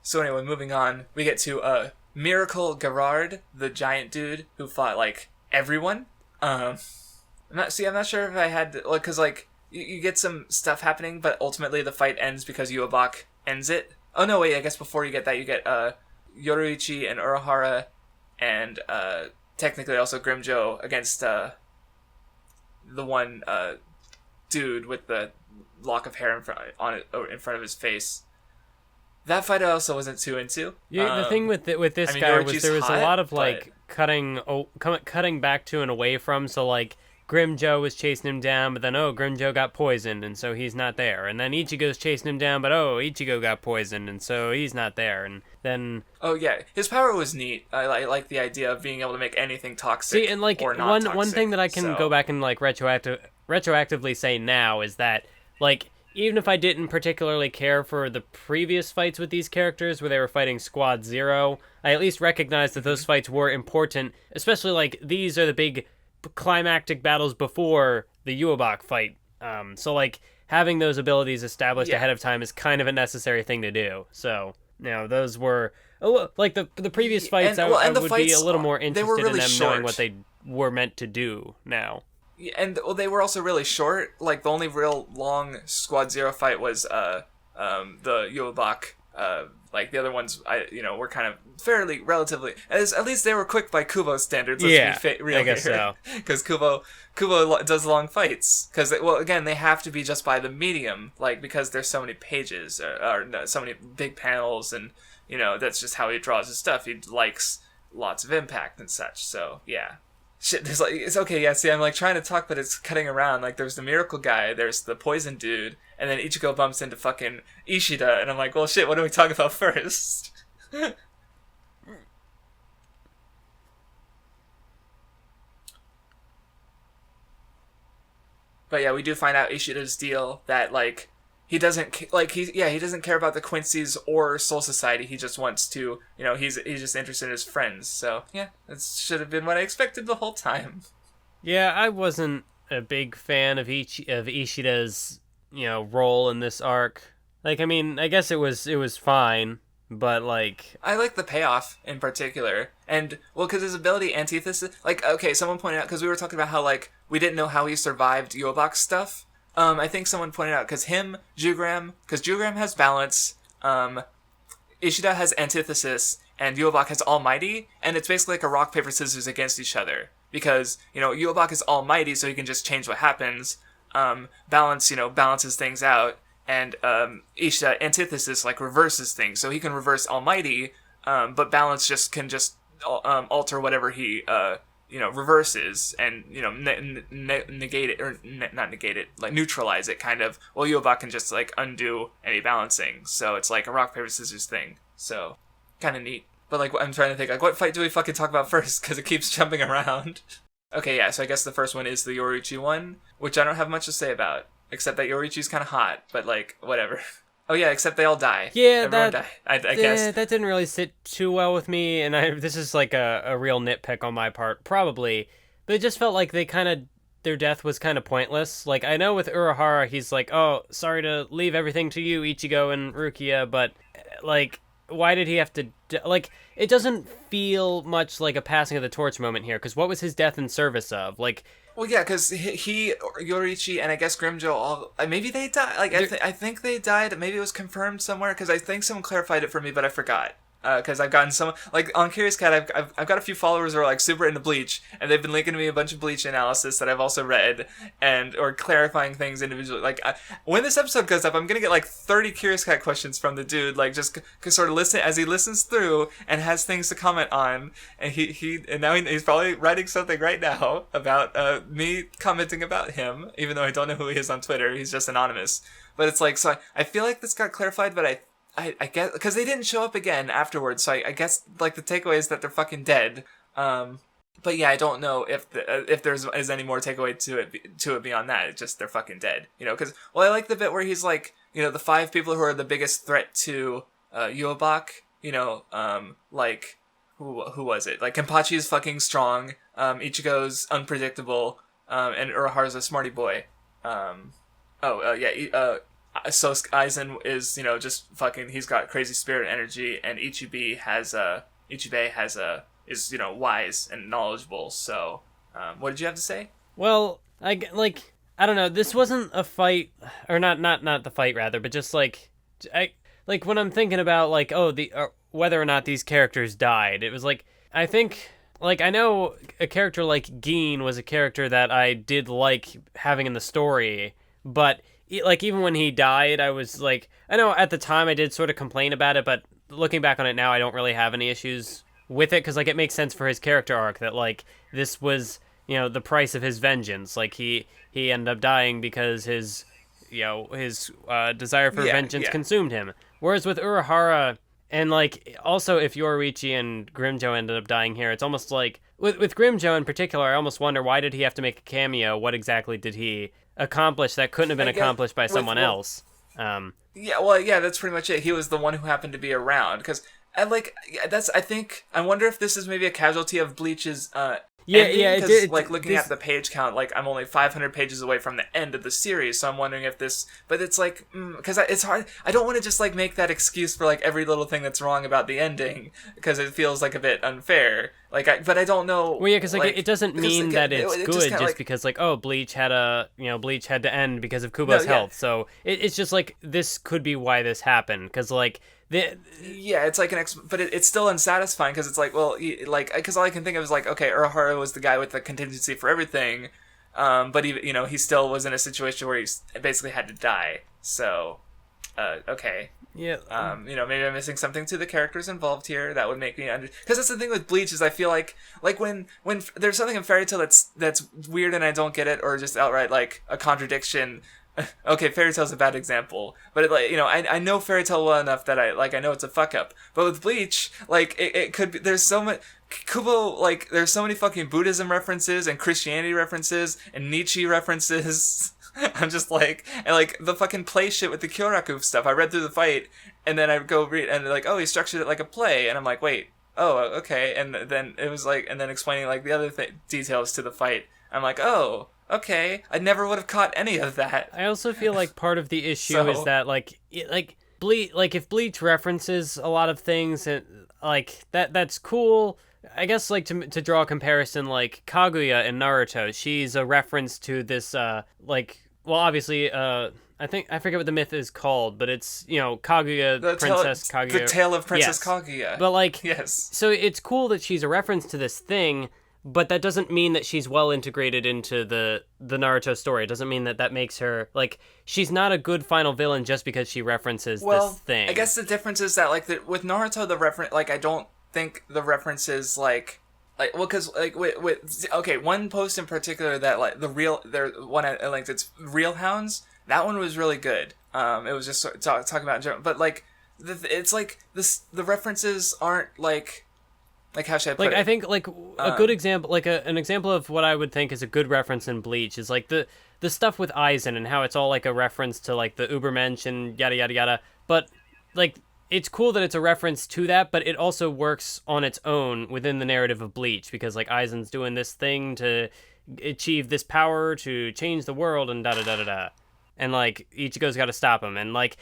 So anyway, moving on, we get to Miracle Garrard, the giant dude who fought like everyone. I'm not sure if I had to, like, cause like. You get some stuff happening, but ultimately the fight ends because Yhwach ends it. Oh no, wait, I guess before you get that, you get Yoruichi and Urahara, and technically also Grimjo against the one dude with the lock of hair in front of his face. That fight I also wasn't too into. Yeah, the thing with this guy was there was a lot of like cutting back to and away from, so like. Grimjo was chasing him down, but then, Grimjo got poisoned, and so he's not there. And then Ichigo's chasing him down, but, Ichigo got poisoned, and so he's not there. And then... Oh, yeah. His power was neat. I like the idea of being able to make anything toxic. See, and, like, or not toxic, one thing that I can go back and, like, retroactively say now is that, like, even if I didn't particularly care for the previous fights with these characters, where they were fighting Squad Zero, I at least recognized that those fights were important, especially, like, these are the big... climactic battles before the Yhwach fight. So like having those abilities established ahead of time is kind of a necessary thing to do. So those were like the previous fights. I would be a little more interested in them knowing what they were meant to do now. Yeah, and they were also really short. Like the only real long Squad Zero fight was the Yhwach. Like the other ones, were kind of relatively. At least they were quick by Kubo standards. Let's be real, I guess so. Because Kubo does long fights. Because again, they have to be just by the medium, like because there's so many pages or so many big panels, and that's just how he draws his stuff. He likes lots of impact and such. So yeah. Shit, there's like it's okay. Yeah, see, I'm like trying to talk, but it's cutting around. Like there's the miracle guy, there's the poison dude, and then Ichigo bumps into fucking Ishida, and I'm like, well, shit, what do we talk about first? But yeah, we do find out Ishida's deal that like he doesn't care about the Quincy's or Soul Society. He just wants to, he's just interested in his friends. So yeah, that should have been what I expected the whole time. Yeah, I wasn't a big fan of Ishida's, role in this arc. Like, I mean, I guess it was fine, but like I like the payoff in particular, and well, because his ability antithesis. Like, okay, someone pointed out because we were talking about how like we didn't know how he survived Yhwach's stuff. I think someone pointed out, because Jugram has balance, Ishida has antithesis, and Yhwach has almighty, and it's basically like a rock, paper, scissors against each other. Because, Yhwach is almighty, so he can just change what happens. Balance, balances things out, and Ishida, antithesis, like, reverses things. So he can reverse almighty, but balance can alter whatever he reverses and negate it, or not negate it, like neutralize it, kind of. Well, Yhwach can just like undo any balancing, so it's like a rock paper scissors thing. So kind of neat. But like I'm trying to think, like, what fight do we fucking talk about first, because it keeps jumping around. Okay, yeah, so I guess the first one is the Yoruichi one, which I don't have much to say about, except that Yoruichi's kind of hot, but like whatever. Oh yeah, except they all die. Yeah, everyone died. I guess that didn't really sit too well with me, and this is like a real nitpick on my part, probably. But it just felt like their death was kind of pointless. Like, I know with Urahara, he's like, oh, sorry to leave everything to you, Ichigo and Rukia, but like, why did he have to? Like, it doesn't feel much like a passing of the torch moment here, because what was his death in service of? Like. Well, yeah, because he, Yoruichi, and I guess Grimmjow all... maybe they died. Like, I think they died. Maybe it was confirmed somewhere, because I think someone clarified it for me, but I forgot. Because I've gotten some... Like, on Curious Cat, I've got a few followers who are, like, super into Bleach, and they've been linking to me a bunch of Bleach analysis that I've also read, or clarifying things individually. Like, when this episode goes up, I'm gonna get, like, 30 Curious Cat questions from the dude, like, just sort of listen... As he listens through and has things to comment on, and he's probably writing something right now about me commenting about him, even though I don't know who he is on Twitter. He's just anonymous. But it's like, so I feel like this got clarified, but I guess, because they didn't show up again afterwards, so I guess, like, the takeaway is that they're fucking dead. But yeah, I don't know if there's any more takeaway to it beyond that. It's just they're fucking dead, because, well, I like the bit where he's like, the 5 people who are the biggest threat to Yhwach, like, who was it? Like, Kenpachi is fucking strong, Ichigo's unpredictable, and Urahara's a smarty boy. So Aizen is, just fucking, he's got crazy spirit energy, and Ichibei is wise and knowledgeable. So, what did you have to say? Well, I don't know. This wasn't a fight, or not the fight rather, but just like, when I'm thinking about like, whether or not these characters died, it was like, I think, like, I know a character like Gin was a character that I did like having in the story, but like, even when he died, I was like, I know at the time I did sort of complain about it, but looking back on it now, I don't really have any issues with it, because like, it makes sense for his character arc that like, this was, the price of his vengeance. Like, he ended up dying because his desire for vengeance consumed him. Whereas with Urahara, and like, also if Yoruichi and Grimmjow ended up dying here, it's almost like, with Grimmjow in particular, I almost wonder, why did he have to make a cameo? What exactly did he accomplish that couldn't have been accomplished by someone else? That's pretty much it. He was the one who happened to be around, because I wonder if this is maybe a casualty of Bleach's looking at the page count, like, I'm only 500 pages away from the end of the series, so I'm wondering if this, but it's like, because it's hard, I don't want to just like make that excuse for like every little thing that's wrong about the ending, because it feels like a bit unfair, but I don't know. Well, yeah, because like, it doesn't mean that it's good just because like, Bleach had to end because of Kubo's health, so it's just like, this could be why this happened, because like, it's like but it's still unsatisfying, because it's like, well, because all I can think of is like, okay, Urahara was the guy with the contingency for everything, but he still was in a situation where he basically had to die. So, okay, maybe I'm missing something to the characters involved here that would make me because that's the thing with Bleach, is I feel like when there's something in Fairy Tail that's weird and I don't get it, or just outright like a contradiction. Okay, Fairy Tail's a bad example, but I know Fairy Tail well enough that I know it's a fuck up. But with Bleach, like, it could be, there's so much Kubo, like, there's so many fucking Buddhism references and Christianity references and Nietzsche references. I'm just like, and like the fucking play shit with the Kyoraku stuff. I read through the fight, and then I go read, and they're like, oh, he structured it like a play, and I'm like, wait, oh, okay, and then it was like, and then explaining like the other details to the fight. I'm like, oh. Okay, I never would have caught any of that. I also feel like part of the issue is that if Bleach references a lot of things, and like that's cool. I guess like to draw a comparison, like Kaguya in Naruto, she's a reference to this obviously I forget what the myth is called, but it's Kaguya, Kaguya, the tale of Princess Kaguya. But like, yes, so it's cool that she's a reference to this thing. But that doesn't mean that she's well integrated into the Naruto story. It doesn't mean that makes her, like, she's not a good final villain just because she references this thing. I guess the difference is that, like, with Naruto, the reference, like, I don't think the references, like, like, well, because like with okay, one post in particular that like there one I linked, it's Real Hounds. That one was really good. It was just talking about in general, but like it's like the references aren't like how should I put it? I think like a good example, like an example of what I would think is a good reference in Bleach is like the stuff with Aizen and how it's all like a reference to like the Ubermensch and yada yada yada. But like it's cool that it's a reference to that, but it also works on its own within the narrative of Bleach because like Aizen's doing this thing to achieve this power to change the world and da da da da da. And like Ichigo's got to stop him, and like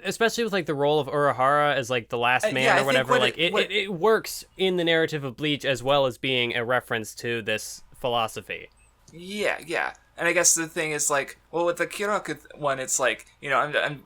especially with like the role of Urahara as like the last man or whatever, like it works in the narrative of Bleach as well as being a reference to this philosophy. Yeah. And I guess the thing is like, well, with the Kiraku one, it's like, you know,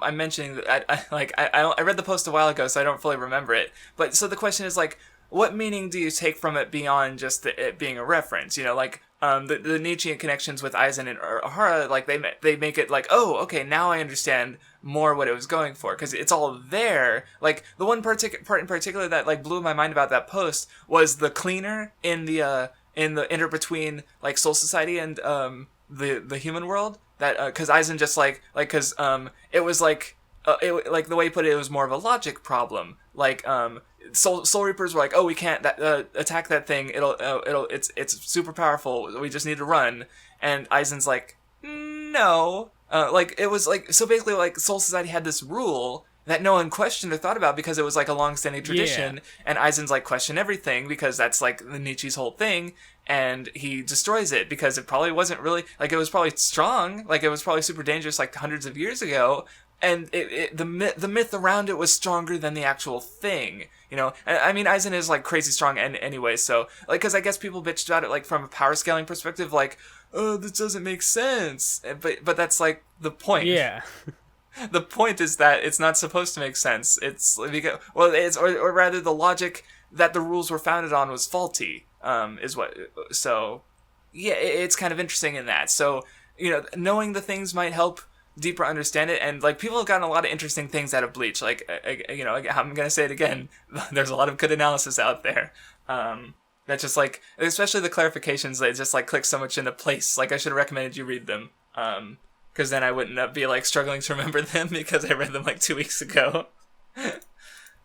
I'm mentioning that I read the post a while ago, so I don't fully remember it. But so the question is like, what meaning do you take from it beyond just it being a reference? You know, like the Nietzschean connections with Aizen and Urahara, like they make it like, oh, okay, now I understand more what it was going for because it's all there. Like the one part in particular that like blew my mind about that post was the cleaner in the inter between like Soul Society and the human world, that because Aizen just like because it was like like the way he put it, it was more of a logic problem. Like Soul Reapers were like, oh, we can't attack that thing. It's super powerful. We just need to run. And Aizen's like, no. Like it was like, so basically like Soul Society had this rule that no one questioned or thought about because it was like a long-standing tradition. Yeah. And Aizen's like, question everything because that's like the Nietzsche's whole thing. And he destroys it because it probably wasn't really, like it was probably strong, like it was probably super dangerous like hundreds of years ago. And the myth around it was stronger than the actual thing, you know. I mean, Aizen is like crazy strong anyway, so like, because I guess people bitched about it like from a power scaling perspective, like, oh, this doesn't make sense. But that's like the point. Yeah. The point is that it's not supposed to make sense. It's because, well, it's or rather the logic that the rules were founded on was faulty. Is what. So yeah, it's kind of interesting in that. So you know, knowing the things might help deeper understand it, and like people have gotten a lot of interesting things out of Bleach. Like you know, I'm gonna say it again. There's a lot of good analysis out there. That just like, especially the clarifications, they just like click so much into place. Like I should have recommended you read them. Because then I wouldn't be like struggling to remember them because I read them like 2 weeks ago.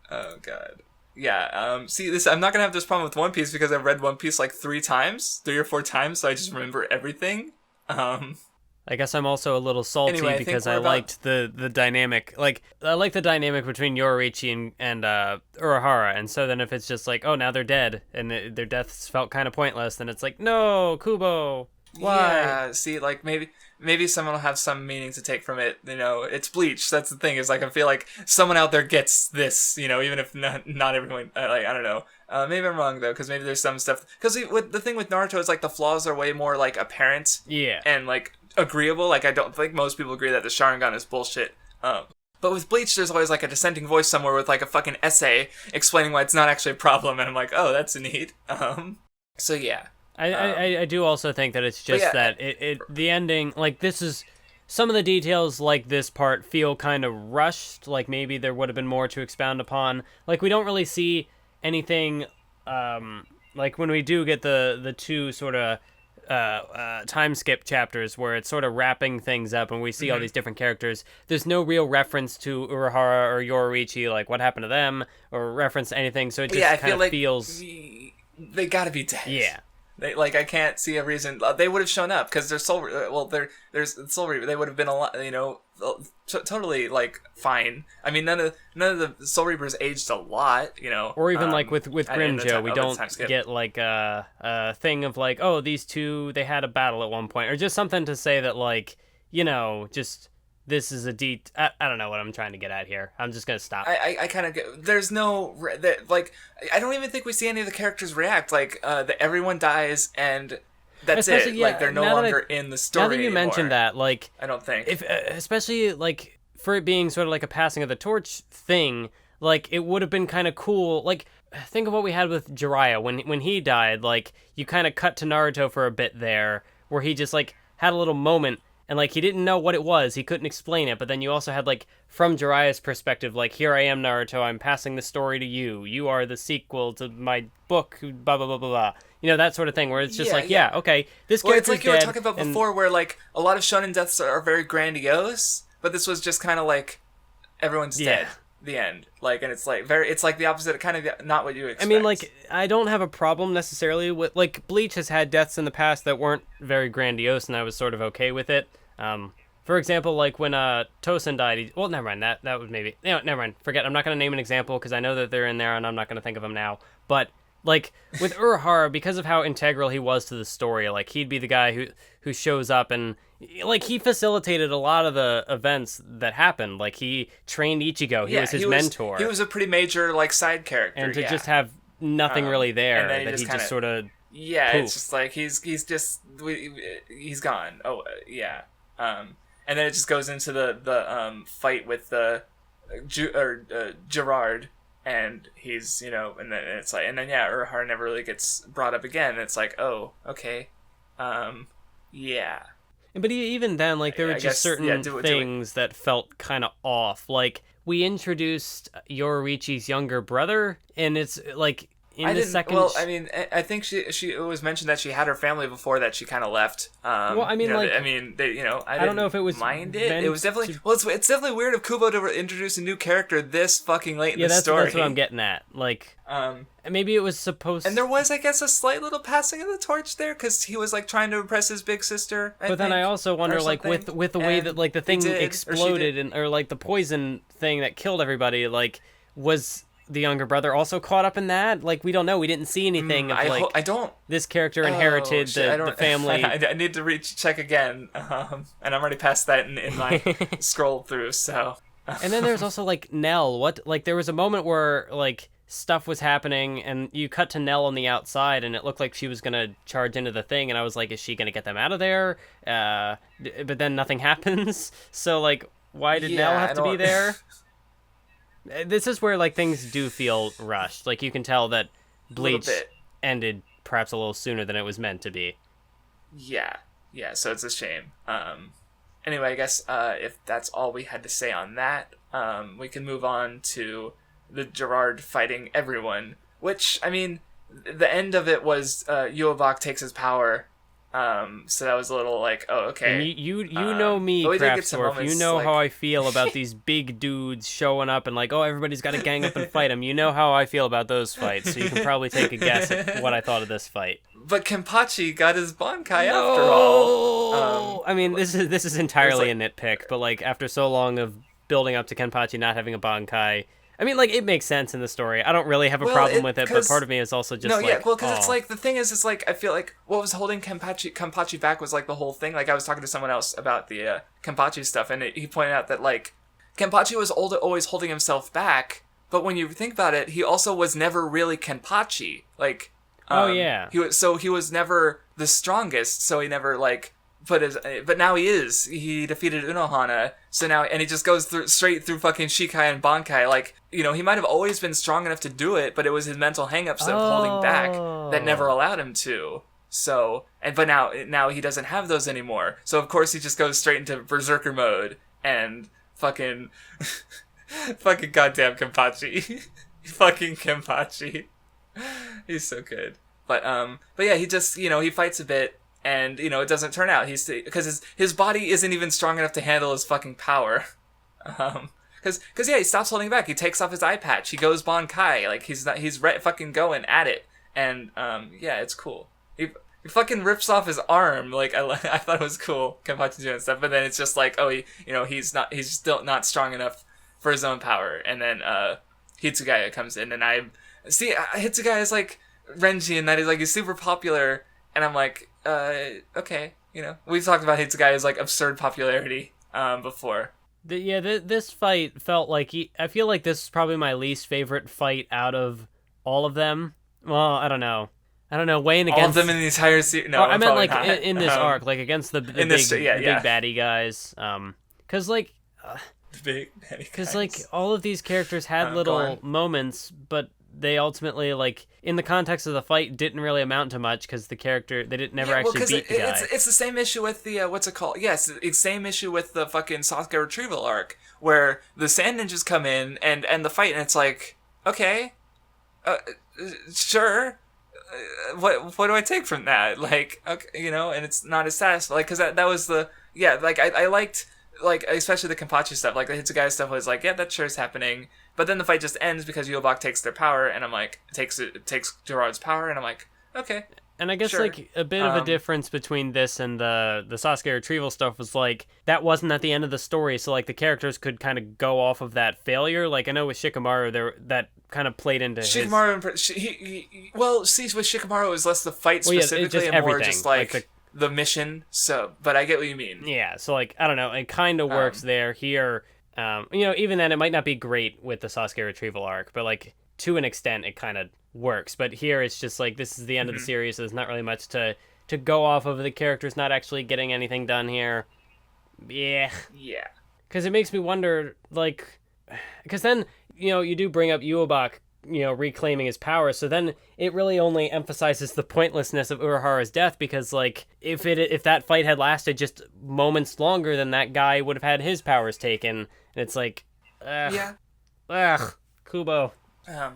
Oh god. Yeah. See this. I'm not gonna have this problem with One Piece because I've read One Piece like 3 or 4 times, so I just remember everything. I guess I'm also a little salty anyway, because I liked the dynamic. Like I like the dynamic between Yoruichi and Urahara, and so then if it's just like, oh, now they're dead and their deaths felt kind of pointless, then it's like, no, Kubo. Why? Yeah, see, like, maybe someone will have some meaning to take from it, you know, it's Bleach, that's the thing, is, like, I feel like someone out there gets this, you know, even if not everyone, like, I don't know, maybe I'm wrong, though, because maybe there's some stuff, because the thing with Naruto is, like, the flaws are way more, like, apparent, yeah, and, like, agreeable, like, I don't think most people agree that the Sharingan is bullshit, but with Bleach, there's always, like, a dissenting voice somewhere with, like, a fucking essay explaining why it's not actually a problem, and I'm like, oh, that's neat, so, yeah. I do also think that it's just that the ending, like, this is, some of the details like this part feel kind of rushed, like maybe there would have been more to expound upon. Like, we don't really see anything, like when we do get the 2 sort of time skip chapters where it's sort of wrapping things up and we see all these different characters, there's no real reference to Urahara or Yoruichi, like what happened to them, or reference to anything, so it just kind of feels... They gotta be dead. Yeah. They, like, I can't see a reason they would have shown up because they're Soul. Well, there's Soul Reaper. They would have been a lot, you know, totally like fine. I mean, none of the Soul Reapers aged a lot, you know. Or even like with Grimjo, we don't get like a thing of like, oh, these 2 they had a battle at one point, or just something to say that like, you know, just. This is I don't know what I'm trying to get at here. I'm just going to stop. I kind of get... There's no... Like, I don't even think we see any of the characters react. Like, everyone dies and that's it. Yeah, like, they're no longer in the story Now that you mentioned that, like... I don't think. Especially, like, for it being sort of like a passing of the torch thing, like, it would have been kind of cool. Like, think of what we had with Jiraiya. When he died, like, you kind of cut to Naruto for a bit there, where he just, like, had a little moment... and like he didn't know what it was, he couldn't explain it. But then you also had like from Jiraiya's perspective, like, here I am, Naruto, I'm passing the story to you. You are the sequel to my book, blah blah blah blah blah. You know, that sort of thing, where it's just okay, this character's it's like you were talking about before, where like a lot of shonen deaths are very grandiose, but this was just kind of like everyone's dead. The end, like, and it's like it's like the opposite, kind of not what you expect. I mean, like, I don't have a problem necessarily with, like, Bleach has had deaths in the past that weren't very grandiose, and I was sort of okay with it. For example, like when Tosen died, well, never mind, that was maybe, never mind, forget, I'm not going to name an example because I know that they're in there and I'm not going to think of them now, but like with Urahara, because of how integral he was to the story, like he'd be the guy who shows up, and like he facilitated a lot of the events that happened. Like he trained Ichigo, he was his mentor. He was a pretty major like side character, and to just have nothing really there, and that he just sort of it's just like he's gone. And then it just goes into the fight with the Gerard. And he's, and then it's like, Urahara never really gets brought up again. It's like, oh, okay, yeah. But even then, like, there were just certain things that felt kind of off. Like, we introduced Yoruichi's younger brother, and it's like I think it was mentioned that she had her family before that she kind of left. I don't know if it was mind it. It was definitely it's definitely weird of Kubo to introduce a new character this fucking late in the story. That's what I'm getting at. Like, maybe it was supposed. And there was, I guess, a slight little passing of the torch there because he was like trying to impress his big sister. But then I also wonder, like, with the way that like the thing exploded or like the poison thing that killed everybody, like, was the younger brother also caught up in that? Like, we don't know. We didn't see anything of this character inherited the family. I need to check again, and I'm already past that in my scroll through. So, and then there's also like Nell. Like there was a moment where like stuff was happening, and you cut to Nell on the outside, and it looked like she was gonna charge into the thing, and I was like, is she gonna get them out of there? But then nothing happens. So like, why did Nell have to be there? This is where like things do feel rushed. Like you can tell that Bleach ended perhaps a little sooner than it was meant to be. Yeah. So it's a shame. Anyway, I guess if that's all we had to say on that, we can move on to the Gerard fighting everyone. Which, I mean, the end of it was Yhwach takes his power. So that was a little like, oh, okay. And you know me, Craftsdwarf. You know how I feel about these big dudes showing up and like, oh, everybody's got to gang up and fight them. You know how I feel about those fights, so you can probably take a guess at what I thought of this fight. But Kenpachi got his Bankai after all. I mean, this is entirely a nitpick, but like after so long of building up to Kenpachi not having a Bankai, I mean, like, it makes sense in the story. I don't really have a problem with it, but part of me is also just because it's like, the thing is, it's like, I feel like what was holding Kenpachi back was like the whole thing. Like, I was talking to someone else about the Kenpachi stuff, and he pointed out that like Kenpachi was always holding himself back, but when you think about it, he also was never really Kenpachi. Like, he was never the strongest, so he never like but now he is. He defeated Unohana, so now, and he just goes straight through fucking Shikai and Bankai. Like, he might have always been strong enough to do it, but it was his mental hangups of holding back that never allowed him to. So, but now he doesn't have those anymore. So of course he just goes straight into Berserker mode and fucking goddamn Kenpachi. Fucking Kenpachi. He's so good. But yeah, he just, he fights a bit. And, it doesn't turn out. Because his body isn't even strong enough to handle his fucking power. Because he stops holding back. He takes off his eye patch. He goes Bankai. Like, he's fucking going at it. And, it's cool. He fucking rips off his arm. Like, I thought it was cool, Kenpachi doing stuff. But then it's just like, oh, he's still not strong enough for his own power. And then, Hitsugaya comes in. And Hitsugaya is like Renji in that he's super popular. And I'm like, okay, we've talked about Hitsugaya's like absurd popularity before. This fight felt like I feel like this is probably my least favorite fight out of all of them. Well, I don't know. Weighing against all of them in the entire series. No, I meant like in this arc, like against the big baddie guys. Because like all of these characters had little moments, but they ultimately, like, in the context of the fight, didn't really amount to much because the character, they didn't never actually beat the guy. It's the same issue with the, what's it called? Yes, it's the same issue with the fucking Sasuke retrieval arc, where the Sand Ninjas come in and end the fight, and it's like, okay, sure. What do I take from that? Like, okay, and it's not as satisfying. Like, because that was the, like, I liked, like, especially the Kenpachi stuff. Like, the Hitsugai stuff was like, yeah, that sure is happening. But then the fight just ends because Yhwach takes their power, and I'm like, takes Gerard's power, and I'm like, okay. And I guess, sure. like, a bit of a difference between this and the Sasuke retrieval stuff was, like, that wasn't at the end of the story, so, like, the characters could kind of go off of that failure. Like, I know with Shikamaru, that kind of played into Shikamaru, with Shikamaru, it was less the fight specifically and more just, like the mission. So, but I get what you mean. Yeah, so, like, I don't know, it kind of works there. Here, even then, it might not be great with the Sasuke retrieval arc, but, like, to an extent, it kind of works. But here, it's just, like, this is the end of the series, so there's not really much to go off of. The character's not actually getting anything done here. Yeah. Because it makes me wonder, like, because then, you do bring up Yhwach, reclaiming his power, so then it really only emphasizes the pointlessness of Urahara's death, because, like, if that fight had lasted just moments longer, then that guy would have had his powers taken, and it's like, Kubo.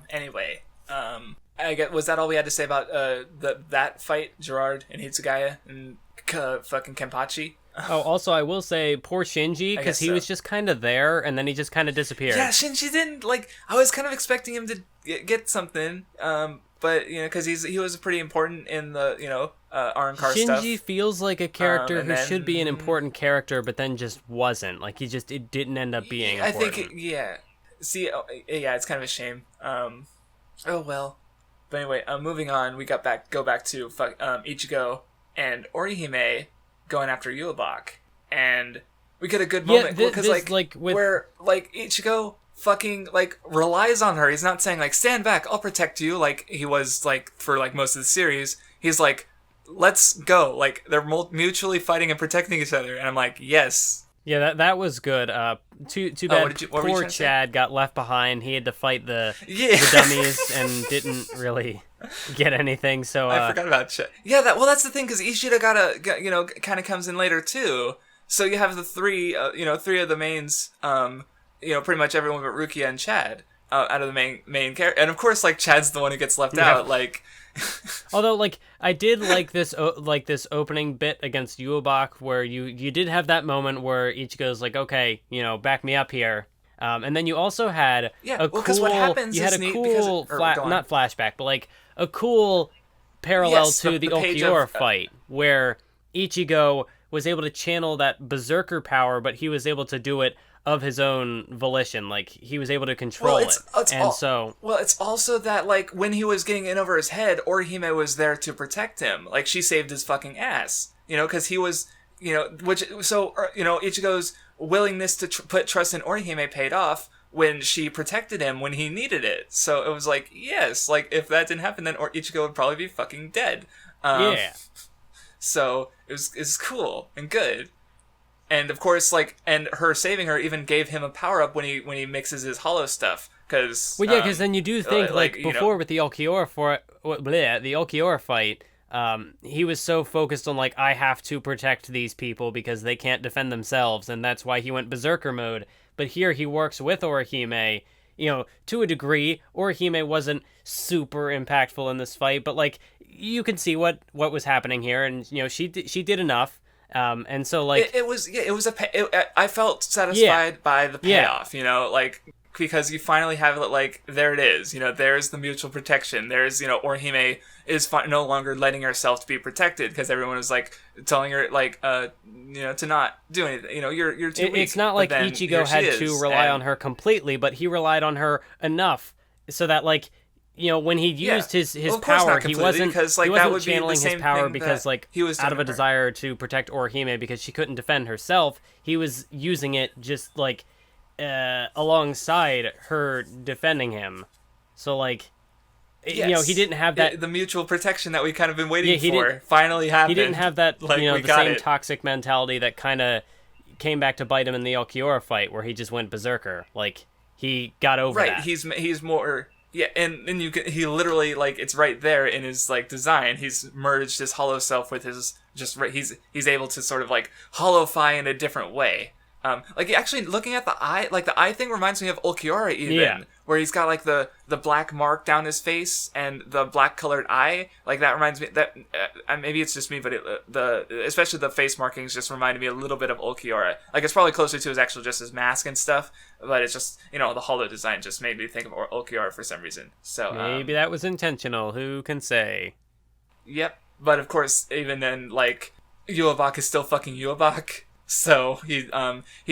Anyway, I get, was that all we had to say about that fight, Gerard and Hitsugaya and fucking Kenpachi? Oh, also, I will say, poor Shinji, because he was just kind of there, and then he just kind of disappeared. Yeah, Shinji didn't, like, I was kind of expecting him to get something, but, because he was pretty important in the, Arrancar stuff. Shinji feels like a character who should be an important character, but then just wasn't. Like, it didn't end up being important. I think, See, it's kind of a shame. Oh, well. But anyway, moving on, we go back to Ichigo and Orihime going after Yhwach, and we get a good moment because where like Ichigo fucking like relies on her. He's not saying like stand back, I'll protect you, like he was like for like most of the series. He's like, let's go. Like they're mutually fighting and protecting each other, and I'm like, yes. Yeah, that was good. Too bad poor Chad got left behind. He had to fight the dummies and didn't really get anything. So I forgot about Chad. Yeah, that's the thing, because Ishida kind of comes in later too. So you have the three of the mains. Pretty much everyone but Rukia and Chad out of the main character, and of course, like Chad's the one who gets left out. Like. Although, like, I did like this opening bit against Yhwach, where you did have that moment where Ichigo's like, okay, back me up here. And then you also had what happens not flashback, but like a cool parallel to the Ulquiorra fight, where Ichigo was able to channel that berserker power, but he was able to do it of his own volition. Like, he was able to control it. It's also that, like, when he was getting in over his head, Orihime was there to protect him. Like, she saved his fucking ass. Because he was, Ichigo's willingness to put trust in Orihime paid off when she protected him when he needed it. So it was like, yes, like, if that didn't happen, then Ichigo would probably be fucking dead. So it was cool and good. And of course, like, and her saving her even gave him a power up when he mixes his hollow stuff. Because then you do think before with the Ulquiorra fight, he was so focused on like, I have to protect these people because they can't defend themselves, and that's why he went berserker mode. But here he works with Orihime, to a degree. Orihime wasn't super impactful in this fight, but like you can see what was happening here, and she did enough. And so like I felt satisfied by the payoff, because you finally have it, like, there it is, there's the mutual protection. There's, Orihime is no longer letting herself to be protected because everyone was like telling her like, to not do anything. You're too weak. It's not like Ichigo had to rely on her completely, but he relied on her enough so that like, when he used his power, he wasn't channeling his power because like he was out of a desire to protect Orihime because she couldn't defend herself. He was using it just like alongside her defending him. So like, he didn't have that the mutual protection that we kind of been waiting for. Finally happened. He didn't have that the same toxic mentality that kind of came back to bite him in the Ulquiorra fight, where he just went berserker. Like he got over that. He's more. Yeah, and he literally, like, it's right there in his, like, design. He's merged his hollow self with his, he's able to sort of, like, hollowify in a different way. Like, actually, looking at the eye thing reminds me of Ulquiorra, even, where he's got, like, the black mark down his face and the black-colored eye. Like, that reminds me, maybe it's just me, but especially the face markings just reminded me a little bit of Ulquiorra. Like, it's probably closer to just his mask and stuff, but it's just, the hollow design just made me think of Ulquiorra for some reason. So maybe that was intentional, who can say? Yep, but of course, even then, like, Yhwach is still fucking Yhwach. So he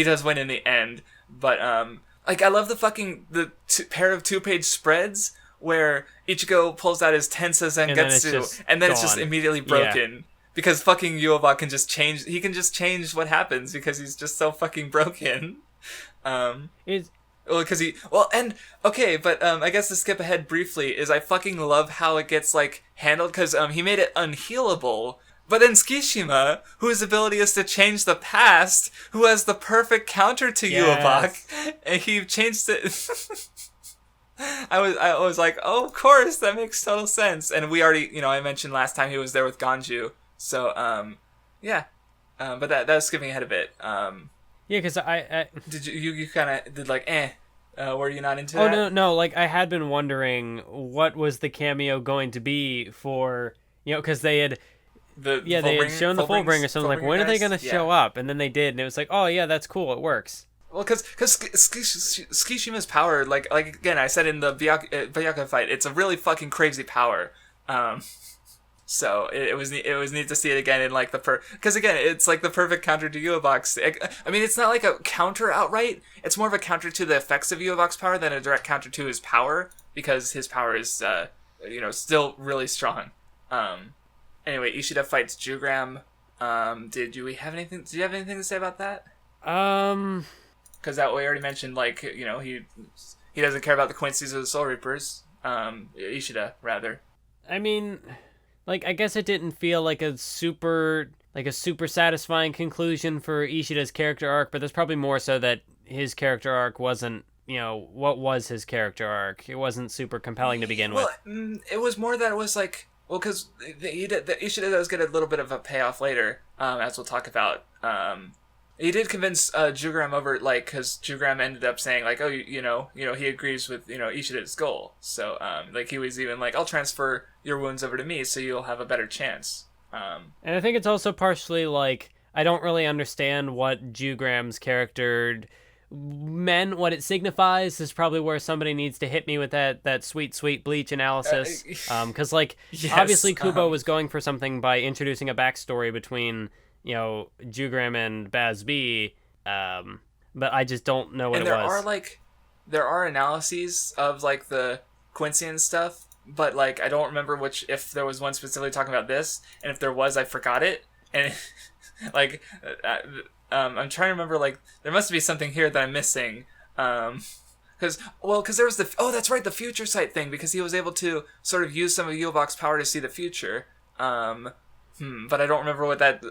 does win in the end, but like, I love the pair of 2-page spreads where Ichigo pulls out his Tensa Zangetsu and then it's just immediately broken because fucking Yhwach can just change. He can just change what happens because he's just so fucking broken. I guess to skip ahead briefly is I fucking love how it gets, like, handled because he made it unhealable. But then Tsukishima, whose ability is to change the past, who has the perfect counter to Yhwach, and he changed it. I was like, oh, of course, that makes total sense. And we already, I mentioned last time he was there with Ganju. So, but that was skipping ahead a bit. Because I did you kind of did like, were you not into that? Oh, no, like, I had been wondering what was the cameo going to be for, because they had... they had shown the Fullbringer, so I'm like, when are they going to show up? And then they did, and it was like, oh, yeah, that's cool, it works. Well, because Tsukishima's power, like again, I said in the Byakuya fight, it's a really fucking crazy power. So it was neat to see it again in, like, because again, it's like the perfect counter to Yhwach's. I mean, it's not like a counter outright. It's more of a counter to the effects of Yhwach's power than a direct counter to his power, because his power is, still really strong. Anyway, Ishida fights Jugram. Did you have anything to say about that? Because that we already mentioned, like, he doesn't care about the Quincy's or the Soul Reapers. Ishida, rather. I mean, like, I guess it didn't feel like a super satisfying conclusion for Ishida's character arc, but there's probably more so that his character arc wasn't, what was his character arc? It wasn't super compelling to begin with. Well, it was more that it was like, well, because Ishida does get a little bit of a payoff later, as we'll talk about. He did convince Jugram over, like, because Jugram ended up saying, like, oh, he agrees with, Ishida's goal. So, like, he was even like, I'll transfer your wounds over to me so you'll have a better chance. And I think it's also partially, like, I don't really understand what Jugram's character meant, what it signifies is probably where somebody needs to hit me with that sweet Bleach analysis. Because, like, yes, obviously Kubo was going for something by introducing a backstory between... Jugram and Bazb, but I just don't know what it was. There are analyses of, like, the Quincy and stuff, but, like, I don't remember if there was one specifically talking about this, and if there was, I forgot it, and, like, I'm trying to remember, like, there must be something here that I'm missing, because there was that's right, the future sight thing, because he was able to sort of use some of Yhwach's power to see the future, but I don't remember what that...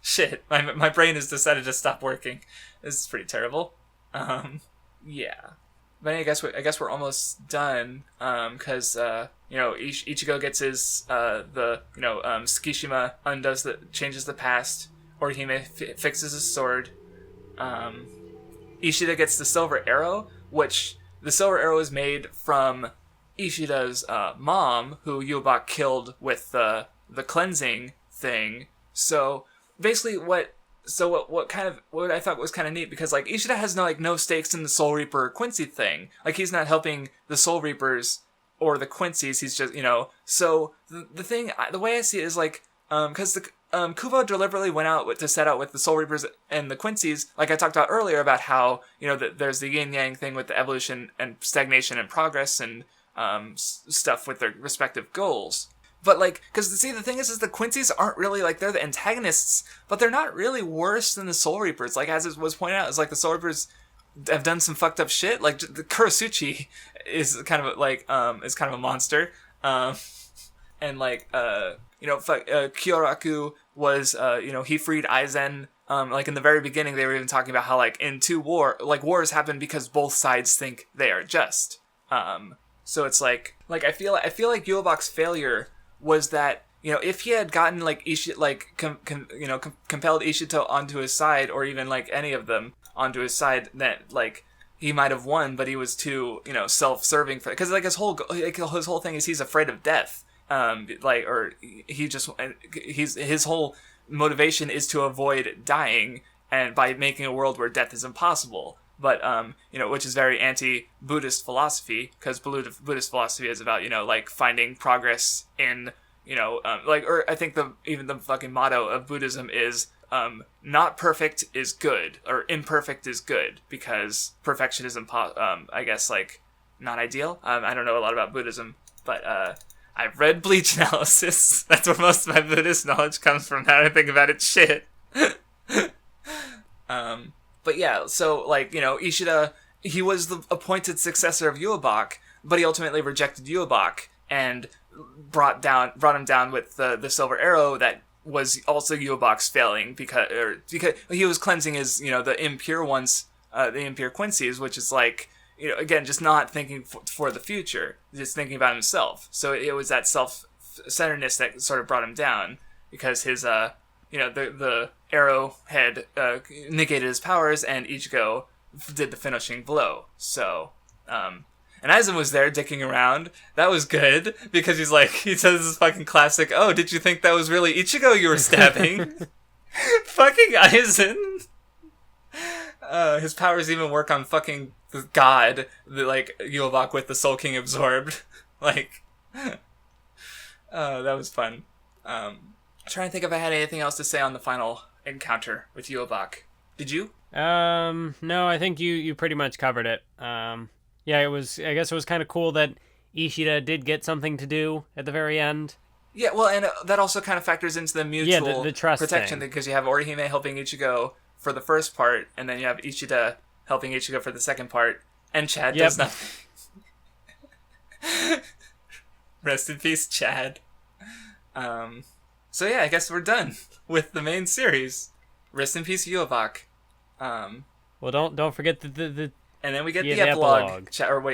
Shit, my brain has decided to stop working. This is pretty terrible. Yeah. But I guess we're almost done, because, Ichigo gets his, Tsukishima changes the past, Orihime fixes his sword, Ishida gets the silver arrow, which the silver arrow is made from Ishida's, mom, who Yhwach killed with, the cleansing thing. So basically what I thought was kind of neat, because, like, Ishida has no stakes in the Soul Reaper Quincy thing. Like, he's not helping the Soul Reapers or the Quincy's. He's just, so the way I see it is, like, because Kubo deliberately went out to set out with the Soul Reapers and the Quincy's, like I talked about earlier, about how, there's the yin yang thing with the evolution and stagnation and progress and stuff with their respective goals. But, like, because, see, the thing is the Quincy's aren't really, like, they're the antagonists, but they're not really worse than the Soul Reapers. Like, as it was pointed out, it's like the Soul Reapers have done some fucked up shit. Like, the Kurasuchi is kind of, like, is kind of a monster. And, like, Kyoraku was, he freed Aizen. Like, in the very beginning, they were even talking about how, like, wars happen because both sides think they are just. So it's like I feel like Yhwach's failure was that, if he had gotten like compelled Ishito onto his side, or even like any of them onto his side, that like he might have won, but he was too self-serving for it. Because like his whole thing is he's afraid of death. His whole motivation is to avoid dying, and by making a world where death is impossible. But which is very anti-Buddhist philosophy, because Buddhist philosophy is about like finding progress in or I think even the fucking motto of Buddhism is not perfect is good, or imperfect is good, because perfection is I guess like not ideal. I don't know a lot about Buddhism, but I've read Bleach analysis. That's where most of my Buddhist knowledge comes from. Now that I think about it, shit. But yeah, so like Ishida, he was the appointed successor of Yhwach, but he ultimately rejected Yhwach and brought him down with the silver arrow that was also Yhwach's failing, because he was cleansing his the impure ones, the impure Quincy's, which is like again just not thinking for the future, just thinking about himself. So it was that self-centeredness that sort of brought him down, because his the arrowhead negated his powers, and Ichigo did the finishing blow. So, and Aizen was there dicking around. That was good, because he says this fucking classic, "Oh, did you think that was really Ichigo you were stabbing?" Fucking Aizen. His powers even work on fucking God, Yhwach with the Soul King absorbed. That was fun. I'm trying to think if I had anything else to say on the final encounter with Yhwach. Did you? No, I think you pretty much covered it. Yeah, I guess it was kind of cool that Ishida did get something to do at the very end. Yeah, well, and that also kind of factors into the mutual the trust protection thing. Because you have Orihime helping Ichigo for the first part, and then you have Ishida helping Ichigo for the second part, and Chad does nothing. Rest in peace, Chad. So yeah, I guess we're done with the main series. Rest in peace, Yhwach. Well, don't forget the and then we get the epilogue.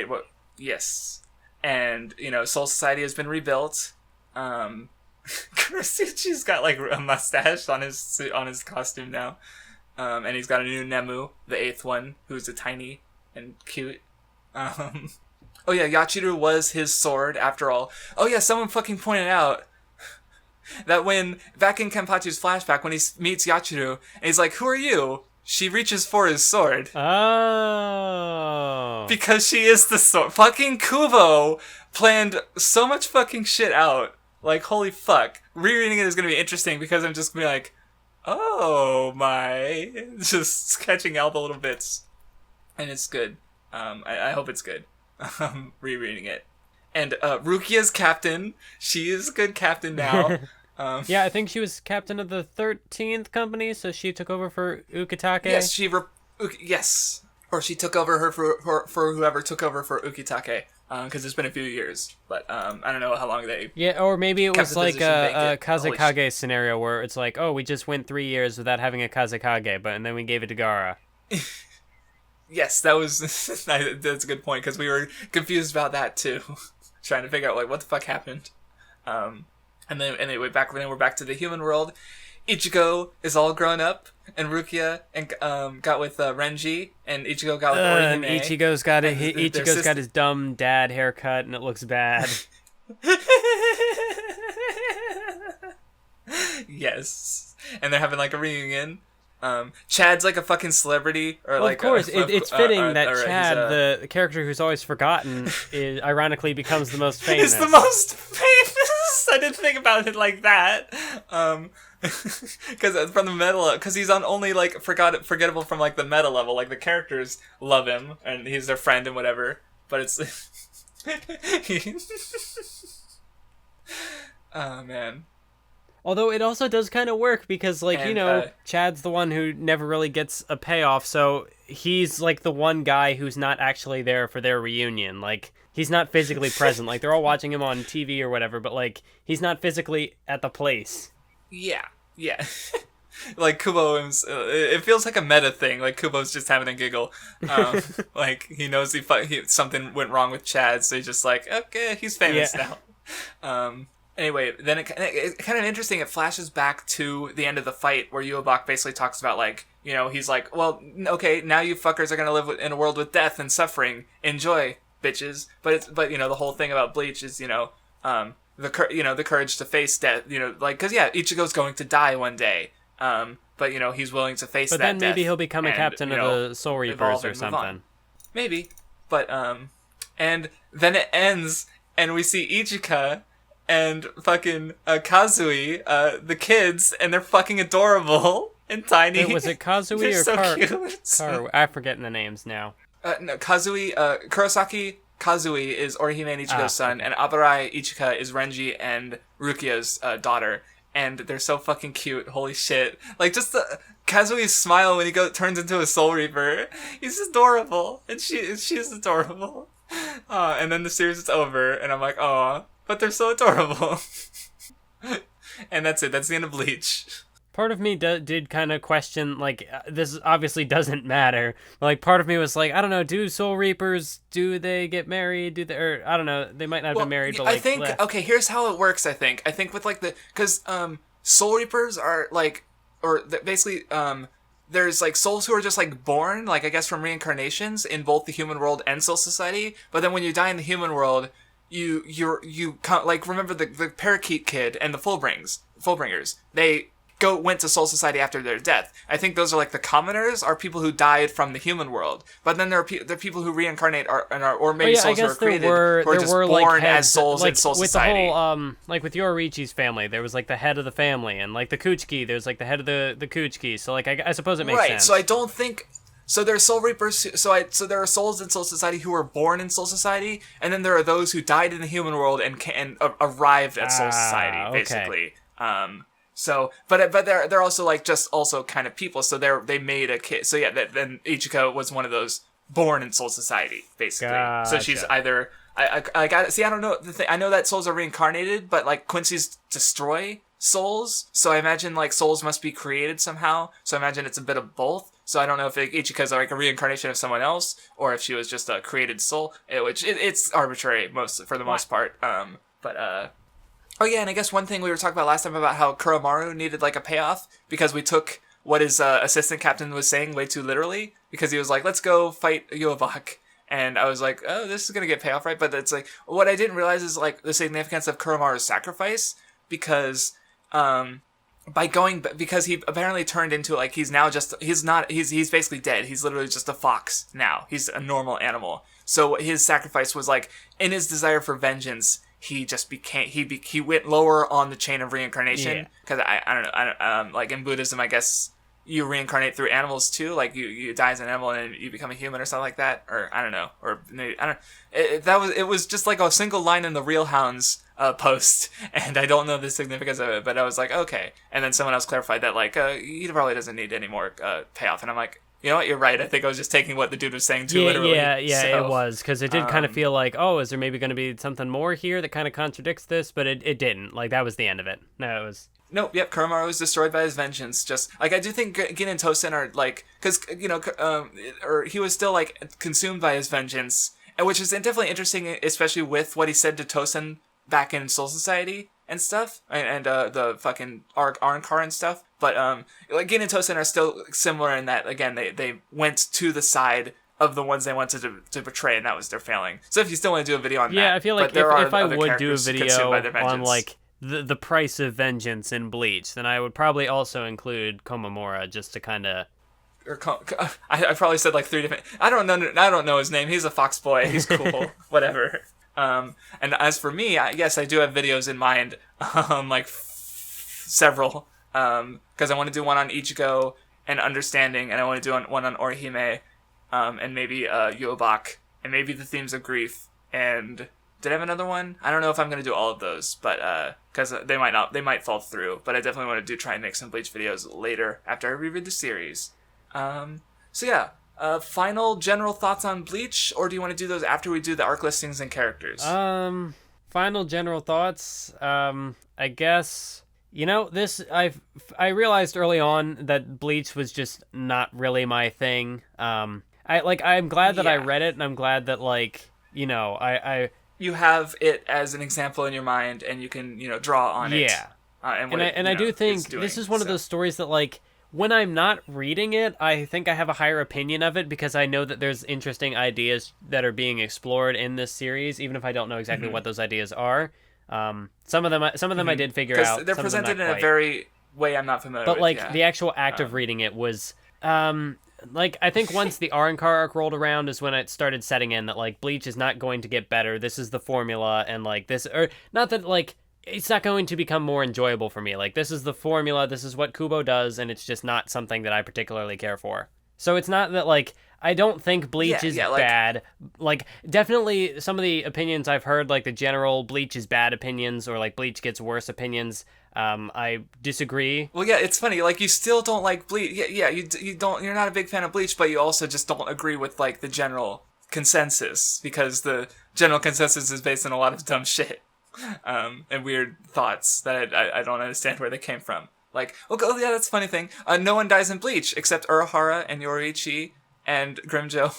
What? Yes. And Soul Society has been rebuilt. Kurasuchi's got like a mustache on his costume now. And he's got a new Nemu, the 8th one, who's a tiny and cute. Oh yeah, Yachiru was his sword after all. Oh yeah, someone fucking pointed out that back in Kenpachi's flashback, when he meets Yachiru, and he's like, "Who are you?" She reaches for his sword. Oh. Because she is the sword. Fucking Kubo planned so much fucking shit out. Like, holy fuck. Rereading it is going to be interesting, because I'm just going to be like, oh my. Just catching all the little bits. And it's good. I hope it's good. Rereading it. And Rukia's captain. She is a good captain now. Yeah, I think she was captain of the 13th company, so she took over for Ukitake. Yes, yes. Or she took over her for whoever took over for Ukitake. Because it's been a few years. But I don't know how long they... Yeah, or maybe it was like a Kazekage scenario where it's like, oh, we just went 3 years without having a Kazekage, and then we gave it to Gaara. Yes, that's a good point, because we were confused about that too. Trying to figure out, like, what the fuck happened. And then we're back to the human world. Ichigo is all grown up, and Rukia got with Renji, and Ichigo got with Orihime. And Ichigo's got his dumb dad haircut, and it looks bad. Yes, and they're having like a reunion. Chad's like a fucking celebrity, or well, like of course, it's fitting that Chad, the character who's always forgotten, ironically becomes the most famous. He's the most famous. I didn't think about it like that. Because from the meta, because he's on only like forgettable from like the meta level. Like the characters love him, and he's their friend and whatever. But it's oh man. Although it also does kind of work, because, like, Chad's the one who never really gets a payoff, so he's, like, the one guy who's not actually there for their reunion. Like, he's not physically present. Like, they're all watching him on TV or whatever, but, like, he's not physically at the place. Yeah. Like Kubo, it feels like a meta thing. Like Kubo's just having a giggle. Like he knows something went wrong with Chad, so he's just like, okay, he's famous now. Anyway, then it kind of interesting. It flashes back to the end of the fight where Yhwach basically talks about like, he's like, well, okay, now you fuckers are gonna live in a world with death and suffering. Enjoy, bitches. But the whole thing about Bleach is the courage to face death. Like because Ichigo's going to die one day. But he's willing to face that death. But then maybe he'll become a captain of the Soul Reapers or something. Maybe. But and then it ends and we see Ichika and fucking Kazui, the kids, and they're fucking adorable and tiny. Wait, was it Kazui or so Karu? I'm forgetting the names now. No, Kazui, Kurosaki Kazui is Orihime and Ichigo's son, and Abarai Ichika is Renji and Rukia's daughter. And they're so fucking cute. Holy shit. Like, just the Kazui's smile when he turns into a Soul Reaper. He's adorable. And she's adorable. And then the series is over, and I'm like, aw. But they're so adorable. And that's it. That's the end of Bleach. Part of me did kind of question, like, this obviously doesn't matter. Like, part of me was like, I don't know, do Soul Reapers, do they get married? Or, I don't know, they might not have been married, but like... I think, okay, here's how it works, I think. I think with, like, because, Soul Reapers are, like, basically, there's, like, souls who are just, like, born, like, I guess from reincarnations in both the human world and Soul Society, but then when you die in the human world, you like, remember the Parakeet Kid and the Fullbringers, they went to Soul Society after their death. I think those are like the commoners are people who died from the human world. But then there are people who reincarnate or maybe souls who are created who are just born like as souls in Soul Society. With the whole like with Yorichi's family, there was like the head of the family, and like the Kuchiki, there's like the head of the Kuchiki. So like I suppose it makes sense. Right. So I don't think. So there are Soul Reapers. So there are souls in Soul Society who were born in Soul Society, and then there are those who died in the human world and arrived at Soul Society, basically. Okay. So, but they're also like just also kind of people. So they made a kid. So yeah, then Ichika was one of those born in Soul Society, basically. Gotcha. So she's either I don't know. I know that souls are reincarnated, but like Quincy's destroy souls. So I imagine like souls must be created somehow. So I imagine it's a bit of both. So I don't know if Ichika's like a reincarnation of someone else, or if she was just a created soul, which it's arbitrary for the most part. Oh yeah, and I guess one thing we were talking about last time about how Kuromaru needed like a payoff because we took what his assistant captain was saying way too literally because he was like, let's go fight Yhwach. And I was like, oh, this is going to get payoff, right? But it's like, what I didn't realize is like the significance of Kuromaru's sacrifice because because he apparently turned into like, he's basically dead. He's literally just a fox now. He's a normal animal. So his sacrifice was like, in his desire for vengeance, he just became he went lower on the chain of reincarnation because I don't know like in Buddhism I guess you reincarnate through animals too, like you die as an animal and you become a human or something like that, or I don't know, or maybe I don't. It was just like a single line in the Real Hounds post, and I don't know the significance of it, but I was like okay, and then someone else clarified that like he probably doesn't need any more payoff, and I'm like, you know what, you're right. I think I was just taking what the dude was saying too literally. Yeah, so, it was. Because it did kind of feel like, oh, is there maybe going to be something more here that kind of contradicts this? But it didn't. Like, that was the end of it. No, it was... Nope, yep, Kuromaru was destroyed by his vengeance. Just, like, I do think Gin and Tosen are, like... Because, or he was still, like, consumed by his vengeance. Which is definitely interesting, especially with what he said to Tosen back in Soul Society and stuff, and the fucking Arnkar and stuff. But like Gin and Tosen are still similar in that again they went to the side of the ones they wanted to betray, and that was their failing. So if you still want to do a video on that, I feel like if I would do a video on like the price of vengeance in Bleach, then I would probably also include Komamura just to kind of. I probably said like 3 different. I don't know his name. He's a fox boy. He's cool. Whatever. And as for me, yes, I do have videos in mind. Like several. Because I want to do one on Ichigo and Understanding, and I want to do one on Orihime, and maybe Yhwach, and maybe the themes of grief. And did I have another one? I don't know if I'm going to do all of those, but because they might fall through. But I definitely want to try and make some Bleach videos later after I reread the series. So yeah, final general thoughts on Bleach, or do you want to do those after we do the arc listings and characters? Final general thoughts. I guess You know, I realized early on that Bleach was just not really my thing. I'm glad that I Yeah. read it, and I'm glad that I You have it as an example in your mind, and you can, draw on it. yeah. And what I do think doing, this is one of so. those stories that when I'm not reading it, I think I have a higher opinion of it because I know that there's interesting ideas that are being explored in this series, even if I don't know exactly what those ideas are. Some of them I did figure out. Because they're some of them presented not in a quite. very way I'm not familiar But with. Yeah. the actual act of reading it was I think once the Arrancar arc rolled around is when it started setting in that Bleach is not going to get better. This is the formula, and this, or not that it's not going to become more enjoyable for me. This is the formula, this is what Kubo does, and it's just not something that I particularly care for. So it's not that I don't think Bleach is bad. Definitely some of the opinions I've heard, the general Bleach is bad opinions, or Bleach gets worse opinions, I disagree. Well, yeah, it's funny. You still don't like Bleach. Yeah, you don't. You're not a big fan of Bleach, but you also just don't agree with the general consensus, because the general consensus is based on a lot of dumb shit, and weird thoughts that I don't understand where they came from. Oh yeah, that's a funny thing. No one dies in Bleach except Urahara and Yoriichi and Grimjo.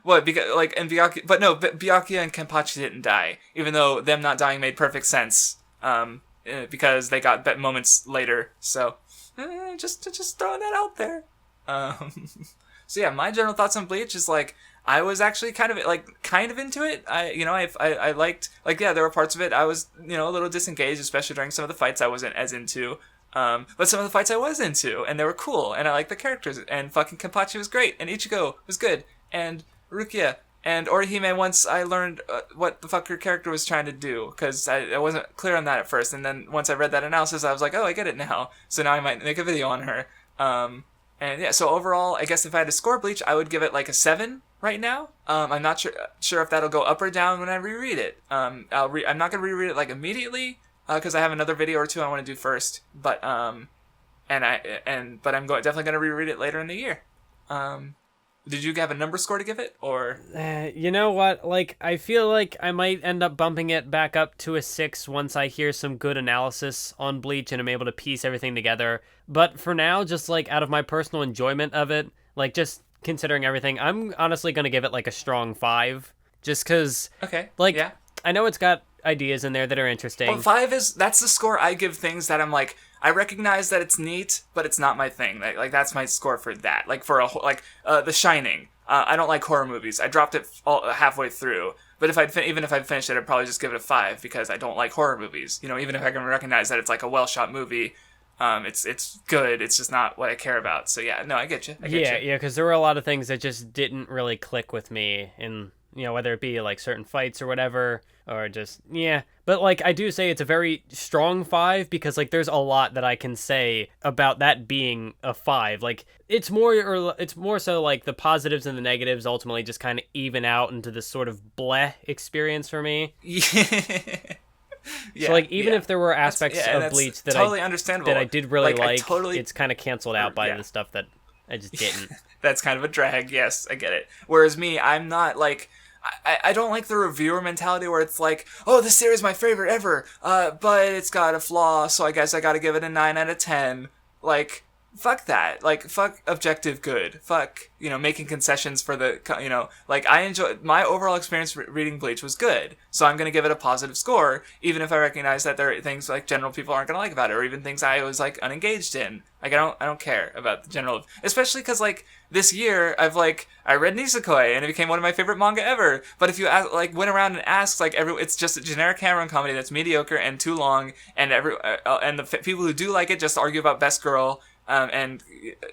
What? Because and Byakuya, but no, Byakuya and Kenpachi didn't die, even though them not dying made perfect sense. Because they got moments later. So, just throwing that out there. So yeah, my general thoughts on Bleach is I was actually kind of into it. I liked yeah, there were parts of it I was a little disengaged, especially during some of the fights I wasn't as into. But some of the fights I was into, and they were cool, and I liked the characters, and fucking Kenpachi was great, and Ichigo was good, and Rukia, and Orihime, once I learned what the fuck her character was trying to do, because I wasn't clear on that at first, and then once I read that analysis, I was like, oh, I get it now, so now I might make a video on her. And yeah, so overall, I guess if I had to score Bleach, I would give it a 7 right now. I'm not sure if that'll go up or down when I reread it. I'm not gonna reread it immediately, because I have another video or two I want to do first. But I'm definitely gonna reread it later in the year. Did you have a number score to give it, or? You know what? I feel like I might end up bumping it back up to a 6 once I hear some good analysis on Bleach and I'm able to piece everything together. But for now, just out of my personal enjoyment of it, just considering everything, I'm honestly gonna give it a strong 5. Just because, okay, yeah. I know it's got ideas in there that are interesting. Well, 5 that's the score I give things that I'm I recognize that it's neat, but it's not my thing. That's my score for that. For The Shining. I don't like horror movies. I dropped it halfway through. But if even if I'd finished it, I'd probably just give it a 5 because I don't like horror movies. Even if I can recognize that it's a well shot movie, it's good. It's just not what I care about. So yeah, no, I get you. Yeah, because there were a lot of things that just didn't really click with me in, whether it be certain fights or whatever, or just, yeah. But I do say it's a very strong 5 because there's a lot that I can say about that being a 5. It's more so the positives and the negatives ultimately just kind of even out into this sort of bleh experience for me. Yeah. So even if there were aspects of Bleach that totally understandable, that I did really it's kind of canceled out by the stuff that I just didn't. That's kind of a drag. Yes, I get it. Whereas me, I'm not I don't like the reviewer mentality where it's oh, this series is my favorite ever, but it's got a flaw, so I guess I gotta give it a 9 out of 10. Fuck that. Fuck objective good. Fuck, making concessions for the, I enjoy, my overall experience reading Bleach was good, so I'm gonna give it a positive score, even if I recognize that there are things general people aren't gonna like about it, or even things I was, unengaged in. I don't care about the general, especially because, this year, I read Nisekoi, and it became one of my favorite manga ever, but if you, went around and asked, it's just a generic Cameron comedy that's mediocre and too long, and and the people who do like it just argue about Best Girl, and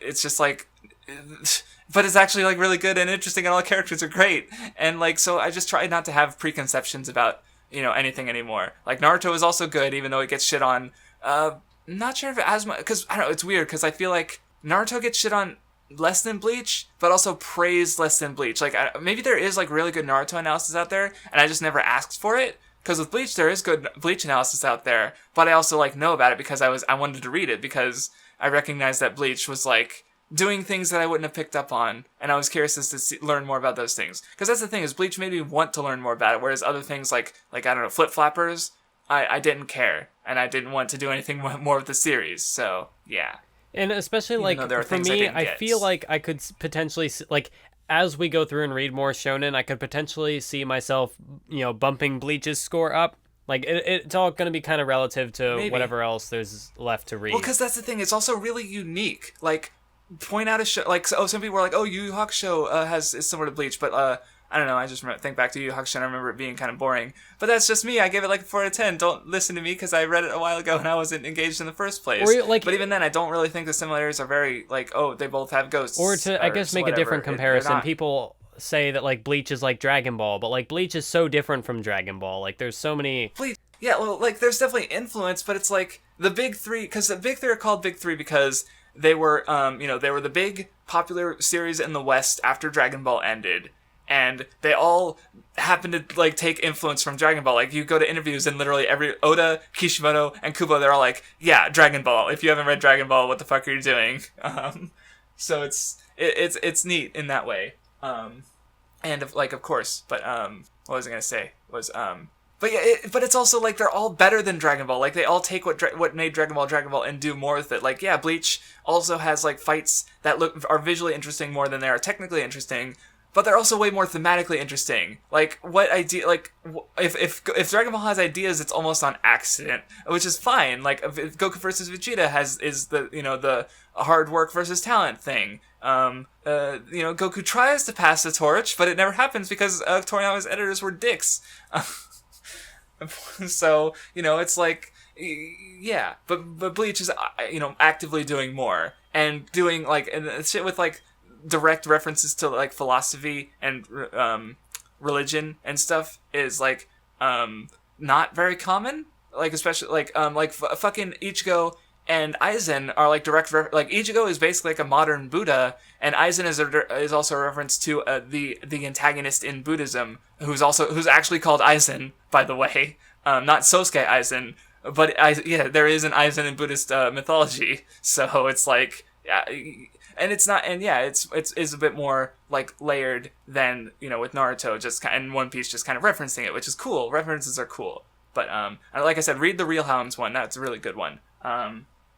it's just but it's actually really good and interesting, and all the characters are great, and so I just try not to have preconceptions about anything anymore. Naruto is also good, even though it gets shit on. Not sure if it as much, because I don't know, it's weird because I feel Naruto gets shit on less than Bleach, but also praised less than Bleach. Maybe there is really good Naruto analysis out there, and I just never asked for it. Because with Bleach, there is good Bleach analysis out there, but I also know about it because I wanted to read it because I recognized that Bleach was doing things that I wouldn't have picked up on, and I was curious to learn more about those things. Because that's the thing, is Bleach made me want to learn more about it, whereas other things I don't know, Flip Flappers, I didn't care, and I didn't want to do anything more with the series. So yeah. And especially Even though for me, I feel like I could potentially as we go through and read more shonen, I could potentially see myself, bumping Bleach's score up. Like it's all going to be kind of relative to whatever else there's left to read. Well, because that's the thing. It's also really unique. Like, point out a show. Like, some people were like, "Oh, Yhwach show is similar to Bleach," but I don't know. I just think back to Yhwach show and I remember it being kind of boring. But that's just me. I gave it like a 4 out of 10. Don't listen to me because I read it a while ago and I wasn't engaged in the first place. But even then, I don't really think the similarities are very like, oh, they both have ghosts. Or I guess make a different comparison. People say that like Bleach is like Dragon Ball, but like Bleach is so different from Dragon Ball. Like there's so many. Bleach. Yeah, well, like there's definitely influence, but it's like the big three, because the big three are called big three because they were, they were the big popular series in the West after Dragon Ball ended, and they all happened to like take influence from Dragon Ball. Like you go to interviews and literally every Oda, Kishimoto, and Kubo, they're all like, yeah, Dragon Ball. If you haven't read Dragon Ball, what the fuck are you doing? So it's neat in that way. And of course, but what was I gonna say was But yeah, but it's also like they're all better than Dragon Ball. Like they all take what made Dragon Ball and do more with it. Like yeah, Bleach also has like fights that are visually interesting more than they are technically interesting, but they're also way more thematically interesting. Like what idea? Like if Dragon Ball has ideas, it's almost on accident, which is fine. Like if Goku versus Vegeta is the hard work versus talent thing. Goku tries to pass the torch, but it never happens because Toriyama's editors were dicks. So, it's like, yeah, but Bleach is, actively doing more, and doing, and shit with, direct references to, philosophy and, religion and stuff is, not very common, especially, fucking Ichigo and Aizen are, direct, Ichigo is basically, a modern Buddha, and Aizen is also a reference to, the antagonist in Buddhism, who's actually called Aizen, by the way. Not Sosuke Aizen, but there is an Aizen in Buddhist, mythology, so it's and it's not, and yeah, it's a bit more, layered than, with Naruto, and One Piece just kind of referencing it, which is cool. References are cool. But, like I said, read the Real Hounds one, that's a really good one.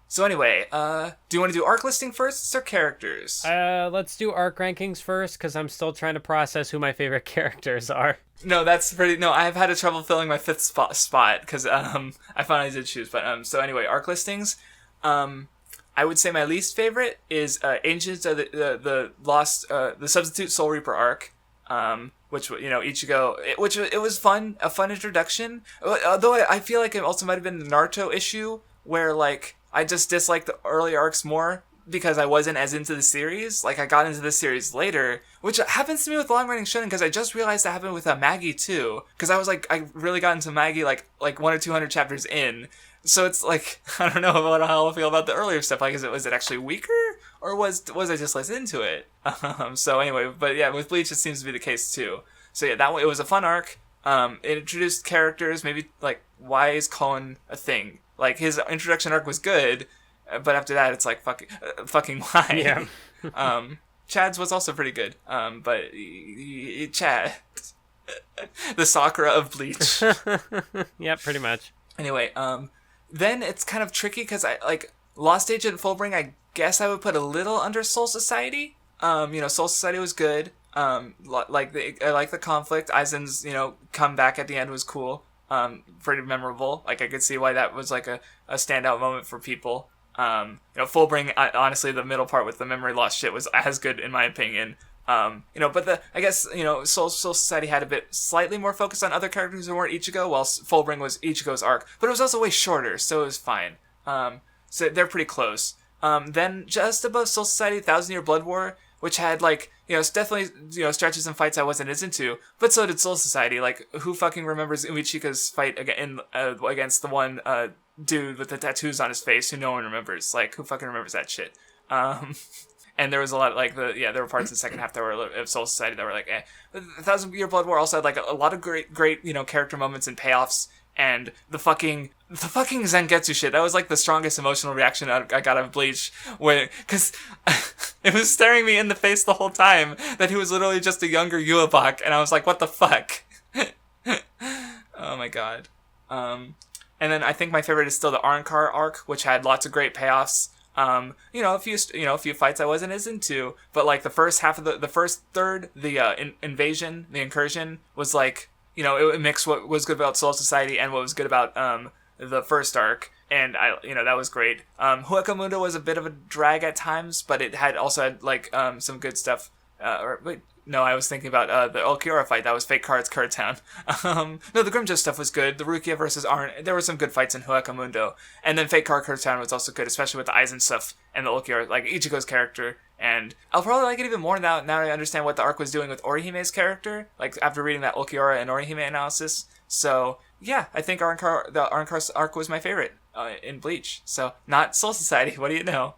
So anyway, do you want to do arc listing first or characters? Let's do arc rankings first, because I'm still trying to process who my favorite characters are. No, I've had trouble filling my fifth spot, because, I finally did choose, but, so anyway, arc listings, I would say my least favorite is, Ancients of the Lost, the Substitute Soul Reaper arc, which, Ichigo, it was fun, a fun introduction, although I feel like it also might have been the Naruto issue, where, I just disliked the early arcs more because I wasn't as into the series. I got into the series later, which happens to me with long-running shonen because I just realized that happened with Maggie too. Because I was I really got into Maggie like 100 or 200 chapters in. So it's I don't know how I feel about the earlier stuff. Was it actually weaker or was I just less into it? So anyway, but yeah, with Bleach it seems to be the case too. So yeah, that way it was a fun arc. It introduced characters. Maybe why is Koan a thing? His introduction arc was good, but after that, it's fucking why? Yeah. Chad's was also pretty good, but Chad, the Sakura of Bleach. Yeah, pretty much. Anyway, then it's kind of tricky because Lost Agent Fullbring, I guess I would put a little under Soul Society. Soul Society was good. I like the conflict. Aizen's, comeback at the end was cool. Pretty memorable. I could see why that was a standout moment for people. Fullbring, honestly, the middle part with the memory loss shit was as good in my opinion. But I guess, Soul Society had a bit slightly more focus on other characters who weren't Ichigo, while Fullbring was Ichigo's arc. But it was also way shorter, so it was fine. So they're pretty close. Then just above Soul Society, 1,000-Year Blood War, which had definitely stretches and fights I wasn't as into, but so did Soul Society. Who fucking remembers Umichika's fight against the one dude with the tattoos on his face who no one remembers? Who fucking remembers that shit? And there was a lot there were parts in the second half that were of Soul Society that were eh. The 1,000-Year Blood War also had a lot of great character moments and payoffs. And the fucking Zangetsu shit, that was the strongest emotional reaction I got out of Bleach, cause it was staring me in the face the whole time that he was literally just a younger Yhwach, and I was like, what the fuck? Oh my god. And then I think my favorite is still the Arrancar arc, which had lots of great payoffs. A few fights I wasn't as into, but like the first half of the first third, the invasion, the incursion was like, it mixed what was good about Soul Society and what was good about the first arc, and that was great. Yhwach was a bit of a drag at times, but it also had like some good stuff. No, I was thinking about the Ulquiorra fight. That was Fake Cards Card Town. No, the Grimjo stuff was good. The Rukia versus Arn, there were some good fights in Yhwach. And then Fake Card Town was also good, especially with the Aizen stuff and the Ulquiorra, like Ichigo's character. And I'll probably like it even more now I understand what the arc was doing with Orihime's character, like after reading that Ulquiorra and Orihime analysis. So, yeah, I think the Arrancar arc was my favorite in Bleach. So, not Soul Society, what do you know?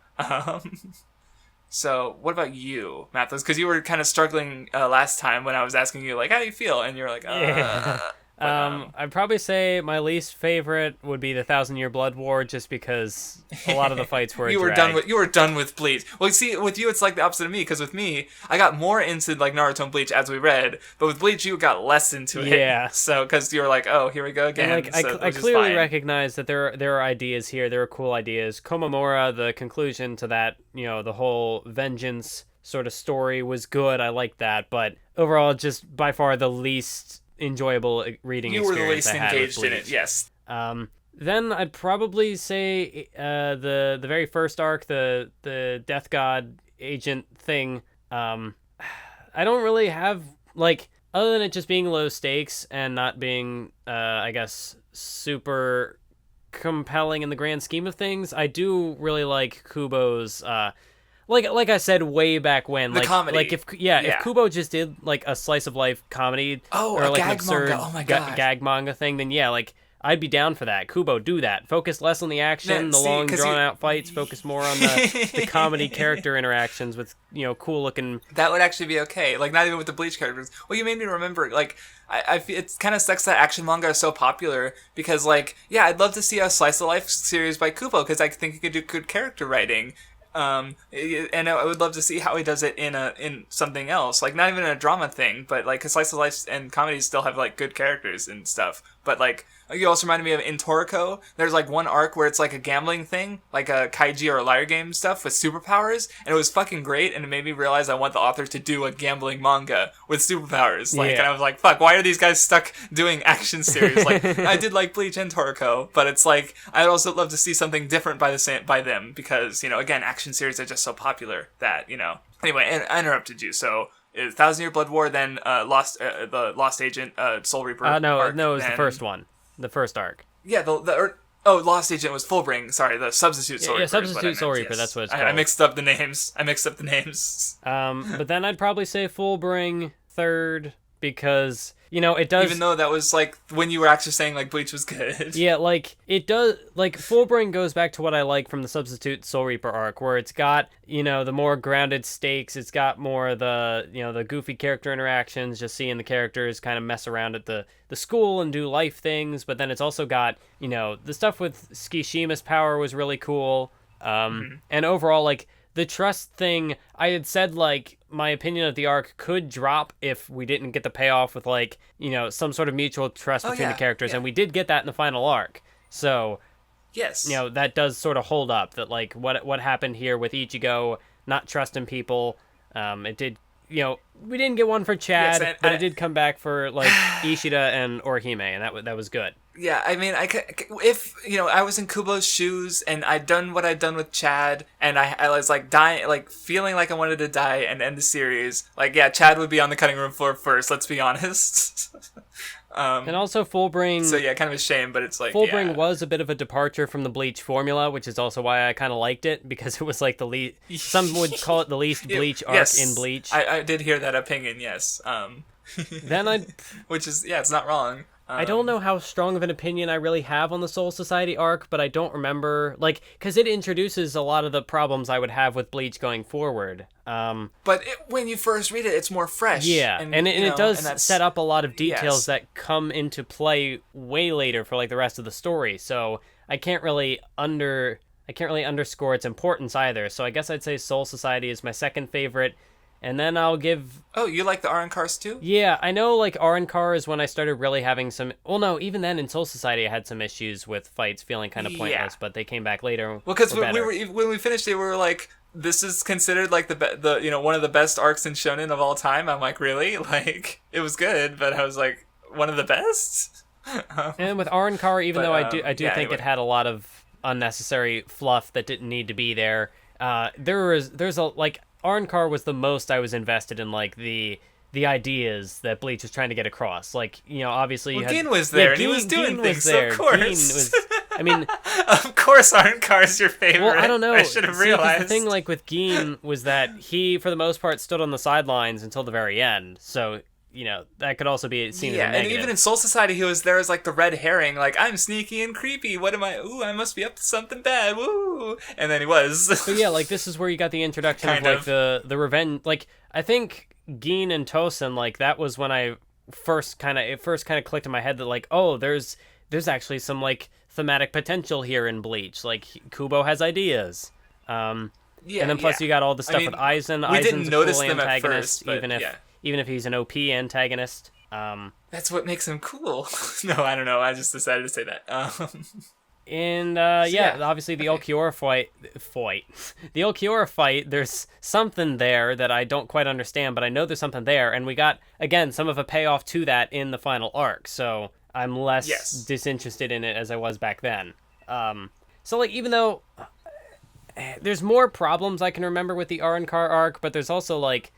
So, what about you, Mathwiz? Because you were kind of struggling last time when I was asking you, like, how do you feel? And you're like, yeah. I'd probably say my least favorite would be the 1,000-Year Blood War, just because a lot of the fights were you were done with Bleach. Well, see, with you, it's like the opposite of me, because with me, I got more into like Naruto and Bleach as we read, but with Bleach, you got less into it. Yeah. So, because you were like, oh, here we go again. And, like, I clearly recognize that there are ideas here. There are cool ideas. Komamura, the conclusion to that, the whole vengeance sort of story was good. I like that, but overall, just by far the least enjoyable reading experience. You were the least I had engaged with in it, yes. Then I'd probably say the very first arc, the Death God agent thing. I don't really have, like, other than it just being low stakes and not being, I guess, super compelling in the grand scheme of things, I do really like Kubo's like I said way back when, the like comedy. Like if Kubo just did like a slice of life comedy or a like gag an absurd manga. Oh my god. Gag manga thing, then yeah, like I'd be down for that. Kubo, do that. Focus less on the action, long drawn out fights. Focus more on the comedy character interactions with cool looking. That would actually be okay. Like not even with the Bleach characters. Well, you made me remember. Like I feel it kind of sucks that action manga is so popular because like I'd love to see a slice of life series by Kubo because I think he could do good character writing. And I would love to see how he does it in something else, like not even a drama thing, but like a slice of life and comedies still have like good characters and stuff. But like you also reminded me of in Toriko, there's like one arc where it's like a gambling thing, like a kaiji or a liar game stuff with superpowers, and it was fucking great, and it made me realize I want the author to do a gambling manga with superpowers. Like, and I was like, fuck, why are these guys stuck doing action series? Like, I did like Bleach and Toriko, but it's like I'd also love to see something different by them because again, action series are just so popular that Anyway, and I interrupted you, so. 1,000-Year Blood War, then the Lost Agent, Soul Reaper. No, arc, it was the first one, the first arc. Yeah, Lost Agent was Fullbring. Sorry, the Substitute Soul Reaper. Yeah, Substitute Soul Reaper. Yes. That's what it's called. I mixed up the names. But then I'd probably say Fullbring third because it does. Even though that was like when you were actually saying like Bleach was good. Yeah, like it does. Like Fullbring goes back to what I like from the Substitute Soul Reaper arc, where it's got the more grounded stakes. It's got more of the the goofy character interactions, just seeing the characters kind of mess around at the school and do life things. But then it's also got the stuff with Skishima's power was really cool. And overall, like the trust thing, I had said like my opinion of the arc could drop if we didn't get the payoff with like some sort of mutual trust between the characters, and we did get that in the final arc. So yes, that does sort of hold up. That like what happened here with Ichigo not trusting people, it did. We didn't get one for Chad, but it did come back for like Ishida and Orihime, and that was good. Yeah, I mean, if I was in Kubo's shoes and I'd done what I'd done with Chad, and I was like dying, like feeling like I wanted to die and end the series. Like, yeah, Chad would be on the cutting room floor first. Let's be honest. And also Fullbring. So yeah, kind of a shame, but it's like Fullbring was a bit of a departure from the Bleach formula, which is also why I kind of liked it because it was like the least. Some would call it the least Bleach arc in Bleach. I did hear that opinion. Yes. Then which is it's not wrong. I don't know how strong of an opinion I really have on the Soul Society arc, but I don't remember, like, because it introduces a lot of the problems I would have with Bleach going forward. But when you first read it, it's more fresh. Yeah, and it does set up a lot of details that come into play way later for, like, the rest of the story, so I can't really underscore its importance either, so I guess I'd say Soul Society is my second favorite, And then I'll give... Oh, you like the Aran cars too? Yeah, I know, like, Aran is when I started really having some... Well, no, even then, in Soul Society, I had some issues with fights feeling kind of pointless, but they came back later. Well, because when we finished it, we were like, this is considered, like, the one of the best arcs in Shounen of all time. I'm like, really? Like, it was good, but I was like, one of the best? And with Aran, even though I do think anyway. it had a lot of unnecessary fluff that didn't need to be there, there's a, like... Arnkar was the most I was invested in, like, the ideas that Bleach was trying to get across. Like, you know, obviously you had... Gin was there, and he was doing things, so of course. Gin was... I mean... Of course Arnkar is your favorite. Well, I don't know. I should have realized. The thing, like, with Gin was that he, for the most part, stood on the sidelines until the very end. So, you know, that could also be seen as a negative. And even in Soul Society, he was there as, like, the red herring. Like, I'm sneaky and creepy. What am I? Ooh, I must be up to something bad. Woo! And then he was. So yeah, like, this is where you got the introduction of, like, the revenge. Like, I think Gin and Tosen, like, that was when it first kind of clicked in my head that, like, oh, there's actually some, like, thematic potential here in Bleach. Like, Kubo has ideas. And then plus you got all the stuff with Aizen. We Aizen's didn't notice them antagonist, at first, but even if he's an OP antagonist. That's what makes him cool. No, I don't know. I just decided to say that. And obviously the Ulquiorra fight. The Ulquiorra fight, there's something there that I don't quite understand, but I know there's something there, and we got, again, some of a payoff to that in the final arc, so I'm less disinterested in it as I was back then. So, like, even though there's more problems I can remember with the Arrancar arc, but there's also, like,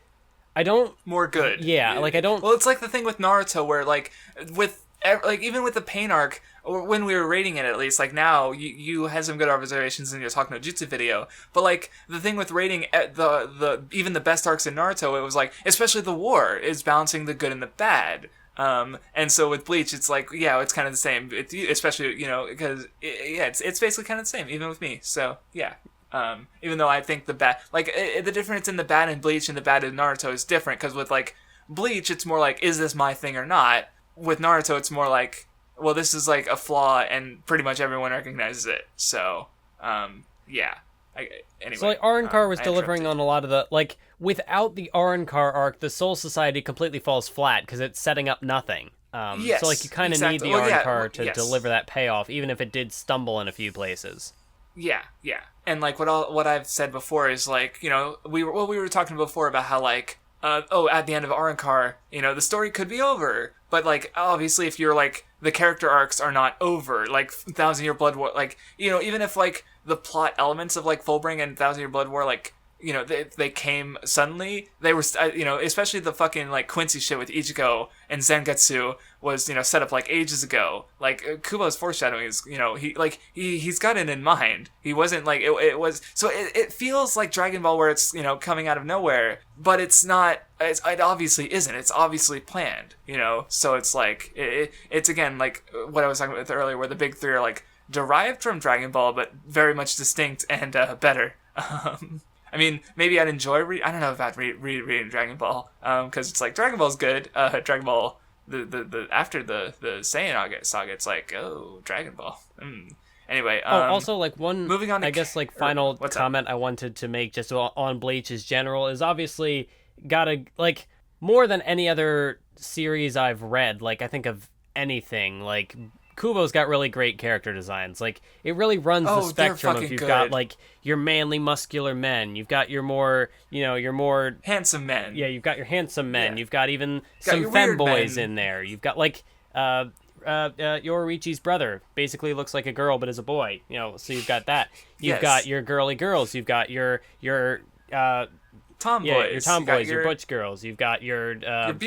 I don't... More good. Yeah, like, I don't... Well, it's like the thing with Naruto where, like, even with the Pain arc, or when we were rating it at least, like, now, you had some good observations in your Talk No Jutsu video, but, like, the thing with rating even the best arcs in Naruto, it was, like, especially the war, is balancing the good and the bad. And so with Bleach, it's like, yeah, it's kind of the same, especially, you know, because, it's basically kind of the same, even with me, so, yeah. Even though I think the bad, like, the difference in the bad in Bleach and the bad in Naruto is different, because with, like, Bleach, it's more like, is this my thing or not? With Naruto, it's more like, well, this is, like, a flaw, and pretty much everyone recognizes it, so, yeah. Anyway. So, like, Arrancar was delivering on a lot of the, like, without the Arrancar arc, the Soul Society completely falls flat, because it's setting up nothing. Yes, so, like, you kind of need the Arrancar to deliver that payoff, even if it did stumble in a few places. Yeah. And, like, what I've said before is, like, you know, we were talking before about how, like, at the end of Arrancar, you know, the story could be over. But, like, obviously, if you're, like, the character arcs are not over, like, Thousand Year Blood War, like, you know, even if, like, the plot elements of, like, Fullbring and Thousand Year Blood War, like, you know, they came suddenly, they were, you know, especially the fucking, like, Quincy shit with Ichigo and Zangetsu was, you know, set up, like, ages ago. Like, Kubo's foreshadowing is, you know, he's got it in mind. He wasn't, like, it was, so it feels like Dragon Ball where it's, you know, coming out of nowhere, but it's not, it obviously isn't. It's obviously planned, you know? So it's, like, it's, again, like, what I was talking about earlier, where the big three are, like, derived from Dragon Ball, but very much distinct and, better. I mean, maybe I'd enjoy I don't know about reading Dragon Ball, because it's like, Dragon Ball's good, Dragon Ball, the after the Saiyan saga, it's like, oh, Dragon Ball. Anyway, also, like, moving on to, I guess, like, final comment I wanted to make just on Bleach as general is obviously gotta, like, more than any other series I've read, like, I think of anything, like, Kubo's got really great character designs. Like, it really runs the spectrum of you've got, like, your manly, muscular men. You've got your more, you know, your more... handsome men. Yeah, you've got your handsome men. Yeah. You've got even some femboys in there. You've got, like, Yoruichi's brother basically looks like a girl but is a boy. You know, so you've got that. You've got your girly girls. You've got your tomboys. Yeah, your tomboys, your butch girls. You've got your badass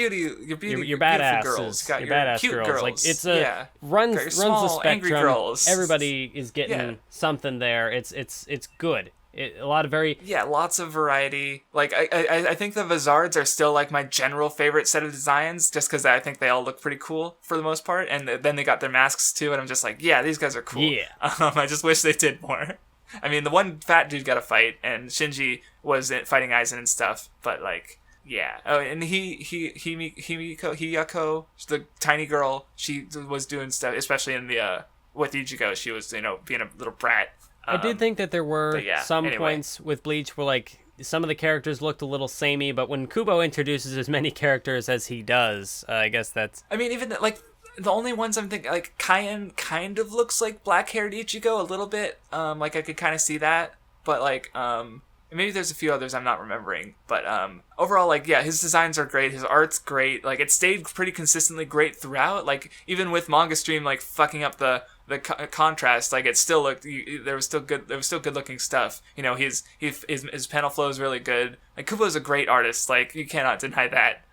girls. You got your your badass cute girls. Like, it's a runs the small, angry spectrum. girls. Everybody is getting something there. It's good. A lot of lots of variety. Like, I think the Vizards are still, like, my general favorite set of designs, just because I think they all look pretty cool for the most part, and then they got their masks too, and I'm just like, yeah, these guys are cool. Yeah. I just wish they did more. I mean, the one fat dude got a fight, and Shinji was fighting Aizen and stuff, but, like, yeah. Oh, and Hiyako, the tiny girl, she was doing stuff, especially in the, with Ichigo, she was, you know, being a little brat. I did think that there were some points with Bleach where, like, some of the characters looked a little samey, but when Kubo introduces as many characters as he does, I guess that's... I mean, even, like, the only ones I'm thinking, like, Kaien kind of looks like black-haired Ichigo a little bit. Like, I could kind of see that. But, like, maybe there's a few others I'm not remembering. But, overall, like, yeah, his designs are great. His art's great. Like, it stayed pretty consistently great throughout. Like, even with Manga Stream, like, fucking up the contrast, like, it still looked, there was still good looking stuff. You know, his panel flow is really good. Like, Kubo's a great artist. Like, you cannot deny that.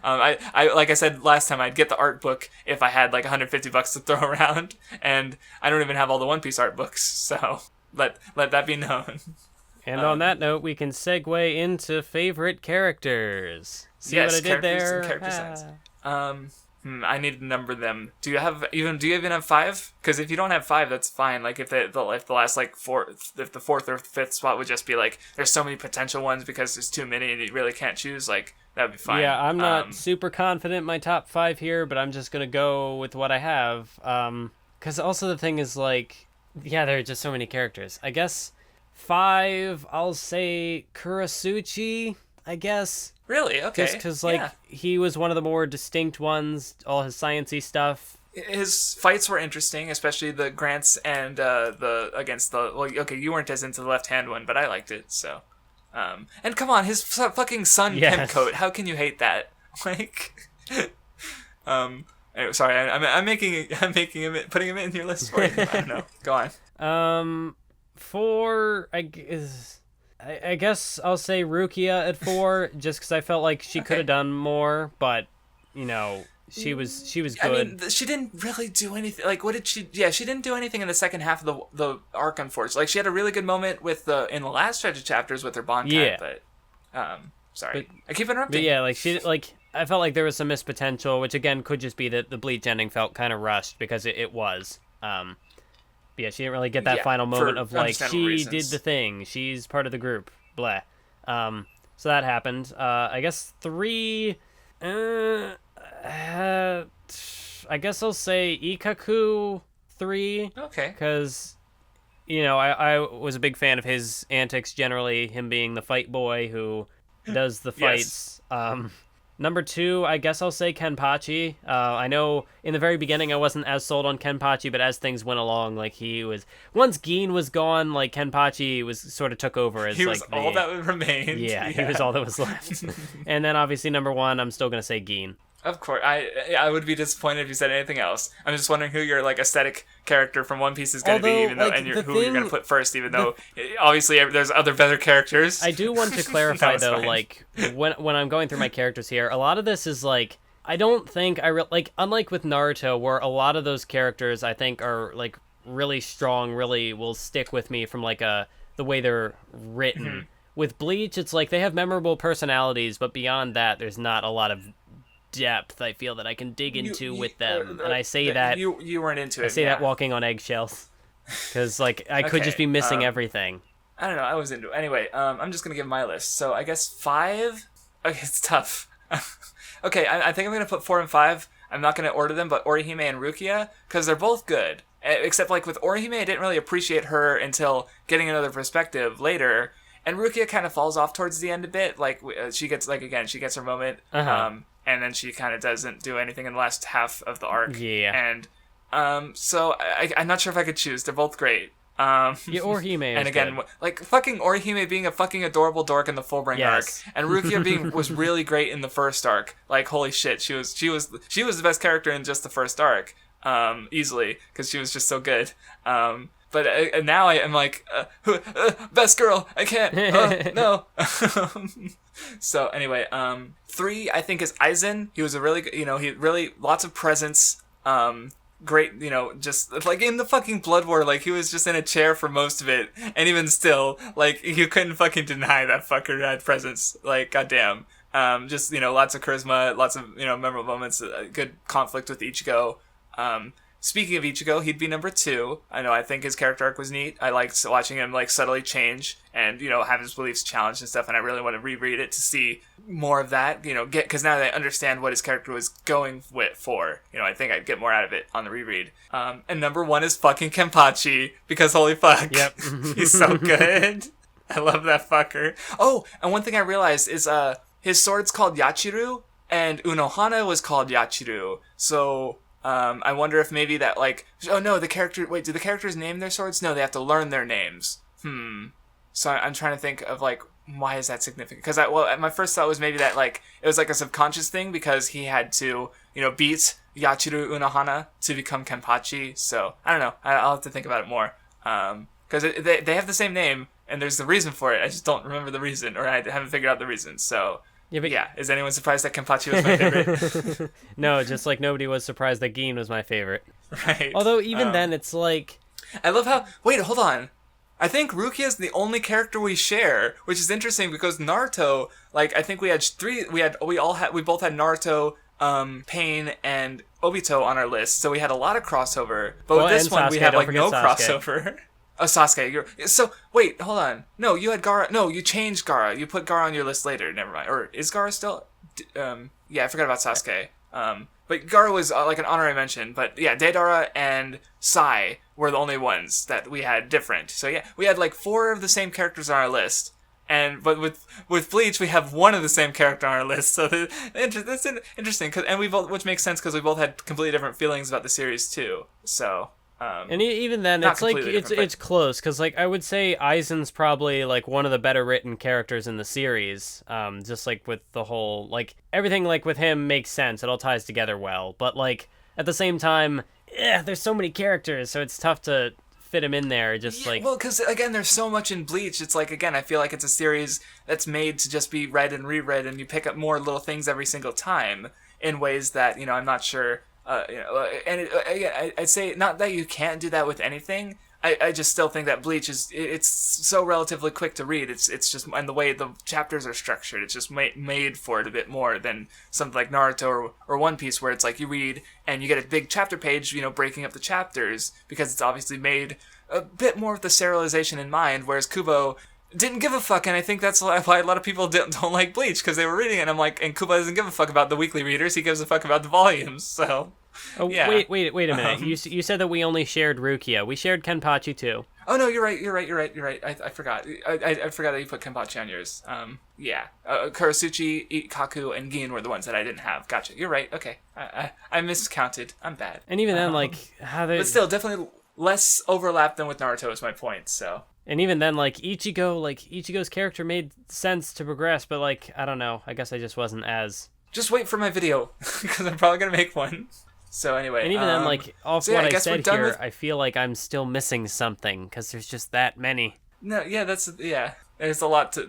I like I said last time, I'd get the art book if I had like $150 to throw around, and I don't even have all the One Piece art books, so let that be known. And on that note, we can segue into favorite characters. See yes, what I did there? Character designs. I need to number them. Do you even have 5? Because if you don't have 5, that's fine. Like if the last like if the 4th or 5th spot would just be like there's so many potential ones because there's too many and you really can't choose, like that'd be fine. Yeah, I'm not super confident in my top 5 here, but I'm just gonna go with what I have. Because also the thing is like, yeah, there are just so many characters. I guess 5, I'll say Kurasuchi. I guess. Really? Okay. Just because, like, he was one of the more distinct ones, all his sciencey stuff. His fights were interesting, especially the Grants and you weren't as into the left-hand one, but I liked it, so. And come on, his fucking sun pimp coat, how can you hate that? Like, anyway, sorry, I'm putting him in your list for you. I don't know. Go on. 4, I guess I'll say Rukia at 4, just because I felt like she could have done more, but, you know, she was good. I mean, she didn't really do anything. Like, what did she... Yeah, she didn't do anything in the second half of the arc, unfortunately. Like, she had a really good moment in the last stretch of chapters with her Bankai, but... sorry. I keep interrupting. But yeah, like, I felt like there was some missed potential, which, again, could just be that the Bleach ending felt kind of rushed, because it was. But yeah, she didn't really get that final moment of like, she did the thing, she's part of the group, blah. So that happened. I guess 3, I guess I'll say Ikkaku 3. Okay. Because, you know, I was a big fan of his antics generally, him being the fight boy who does the fights. Number 2, I guess I'll say Kenpachi. I know in the very beginning I wasn't as sold on Kenpachi, but as things went along, like once Gin was gone, like Kenpachi was sort of took over as he was like all that remained. Yeah, he was all that was left. And then obviously number 1, I'm still gonna say Gin. Of course, I would be disappointed if you said anything else. I'm just wondering who your like aesthetic character from One Piece is going to be, even though, and you're going to put first, even though obviously there's other better characters. I do want to clarify though, fine. Like when I'm going through my characters here, a lot of this is like I don't think unlike with Naruto, where a lot of those characters I think are like really strong, really will stick with me from like the way they're written. Mm-hmm. With Bleach, it's like they have memorable personalities, but beyond that, there's not a lot of depth I feel that I can dig into with them, and I say that you weren't into it. I say that walking on eggshells, because like I could just be missing everything. I don't know. I was into it anyway. I'm just gonna give my list. So I guess 5. Okay, it's tough. Okay, I think I'm gonna put 4 and 5. I'm not gonna order them, but Orihime and Rukia, because they're both good. Except like with Orihime, I didn't really appreciate her until getting another perspective later. And Rukia kind of falls off towards the end a bit. Like she gets her moment. And then she kind of doesn't do anything in the last half of the arc. Yeah. And so I'm not sure if I could choose. They're both great. Orihime and again, good. Like fucking Orihime being a fucking adorable dork in the Fullbring arc, and Rukia was really great in the first arc. Like holy shit, she was the best character in just the first arc, easily, because she was just so good. But now I am like, best girl, I can't, no. So anyway, 3 I think is Aizen. He was a really good, he really, lots of presence, great, just like in the fucking Blood War, like he was just in a chair for most of it, and even still, like you couldn't fucking deny that fucker had presence, like goddamn. Just, lots of charisma, lots of, memorable moments, good conflict with Ichigo. Speaking of Ichigo, he'd be number 2. I think his character arc was neat. I liked watching him like subtly change and, have his beliefs challenged and stuff, and I really want to reread it to see more of that, because now that I understand what his character was going for, I think I'd get more out of it on the reread. And number 1 is fucking Kenpachi, because holy fuck. Yep. He's so good. I love that fucker. Oh, and one thing I realized is his sword's called Yachiru, and Unohana was called Yachiru. So I wonder if maybe that like... Oh no, the character... Wait, do the characters name their swords? No, they have to learn their names. So I'm trying to think of like... Why is that significant? Because my first thought was maybe that like it was like a subconscious thing because he had to beat Yachiru Unohana to become Kenpachi. So I don't know. I'll have to think about it more. Because they have the same name and there's the reason for it. I just don't remember the reason, or I haven't figured out the reason. So yeah. Is anyone surprised that Kenpachi was my favorite? No, just like nobody was surprised that Gin was my favorite. Right. Although even then, it's like I love how. Wait, hold on. I think Rukia is the only character we share, which is interesting because Naruto, like I think we both had Naruto, Pain, and Obito on our list, so we had a lot of crossover. But with this one, we have like no crossover. Oh, Sasuke. So wait, hold on. No, you had Gaara. No, you changed Gaara. You put Gaara on your list later. Never mind. Or is Gaara still? Yeah, I forgot about Sasuke. But Gaara was like an honorary mention. But yeah, Deidara and Sai were the only ones that we had different. So yeah, we had like 4 of the same characters on our list. But with Bleach, we have 1 of the same character on our list. So that's interesting. Which makes sense because we both had completely different feelings about the series too. So. And even then, it's like it's close because like I would say Aizen's probably like one of the better written characters in the series. Just like with the whole like everything like with him makes sense. It all ties together well. But like at the same time, there's so many characters, so it's tough to fit him in there. Well, because again, there's so much in Bleach. It's like again, I feel like it's a series that's made to just be read and reread, and you pick up more little things every single time in ways that I'm not sure. I'd say not that you can't do that with anything. I just still think that Bleach it's so relatively quick to read. It's just, and the way the chapters are structured, it's just made for it a bit more than something like Naruto or One Piece, where it's like you read and you get a big chapter page, breaking up the chapters because it's obviously made a bit more with the serialization in mind. Whereas Kubo didn't give a fuck, and I think that's why a lot of people don't like Bleach, because they were reading it, and I'm like, and Kubo doesn't give a fuck about the weekly readers, he gives a fuck about the volumes, so... Oh, yeah. Wait a minute. You said that we only shared Rukia. We shared Kenpachi, too. Oh, no, you're right. I forgot. I forgot that you put Kenpachi on yours. Yeah. Kurasuchi, Kaku, and Gin were the ones that I didn't have. Gotcha. You're right. Okay. I miscounted. I'm bad. And even then, like, how they... But still, definitely less overlap than with Naruto is my point, so... And even then, like, Ichigo's character made sense to progress, but, like, I don't know. I guess I just wasn't as... Just wait for my video, because I'm probably going to make one. So anyway... And even then, like, what I said here, I feel like I'm still missing something, because there's just that many. No, yeah, There's a lot to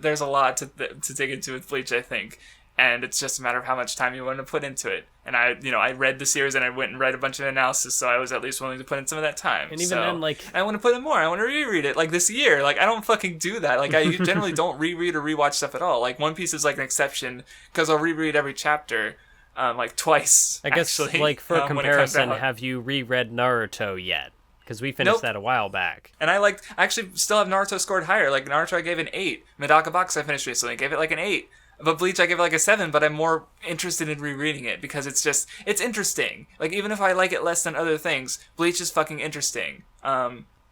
dig into with Bleach, I think. And it's just a matter of how much time you want to put into it. And I read the series and I went and read a bunch of analysis, so I was at least willing to put in some of that time. And even then, like... I want to put in more. I want to reread it, like, this year. Like, I don't fucking do that. Like, I generally don't reread or rewatch stuff at all. Like, One Piece is, like, an exception, because I'll reread every chapter, like, twice, I guess, actually, like, for comparison, have you reread Naruto yet? Because we finished that a while back. And I actually still have Naruto scored higher. Like, Naruto I gave an 8. Medaka Box I finished recently. I gave it, like, an 8. But Bleach, I give it like a 7, but I'm more interested in rereading it because it's interesting. Like, even if I like it less than other things, Bleach is fucking interesting.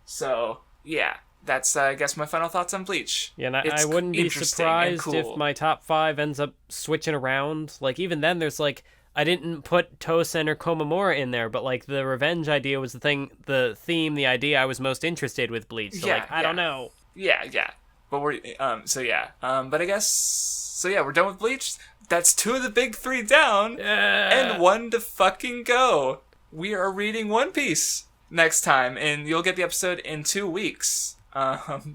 So, yeah, that's, I guess, my final thoughts on Bleach. Yeah, and I wouldn't be surprised if my top 5 ends up switching around. Like, even then, there's, like, I didn't put Tosen or Komamura in there, but, like, the revenge idea was the idea I was most interested with Bleach. So, I don't know. Yeah. But but I guess... So yeah, we're done with Bleach. That's 2 of the big 3 down, and 1 to fucking go. We are reading One Piece next time, and you'll get the episode in 2 weeks.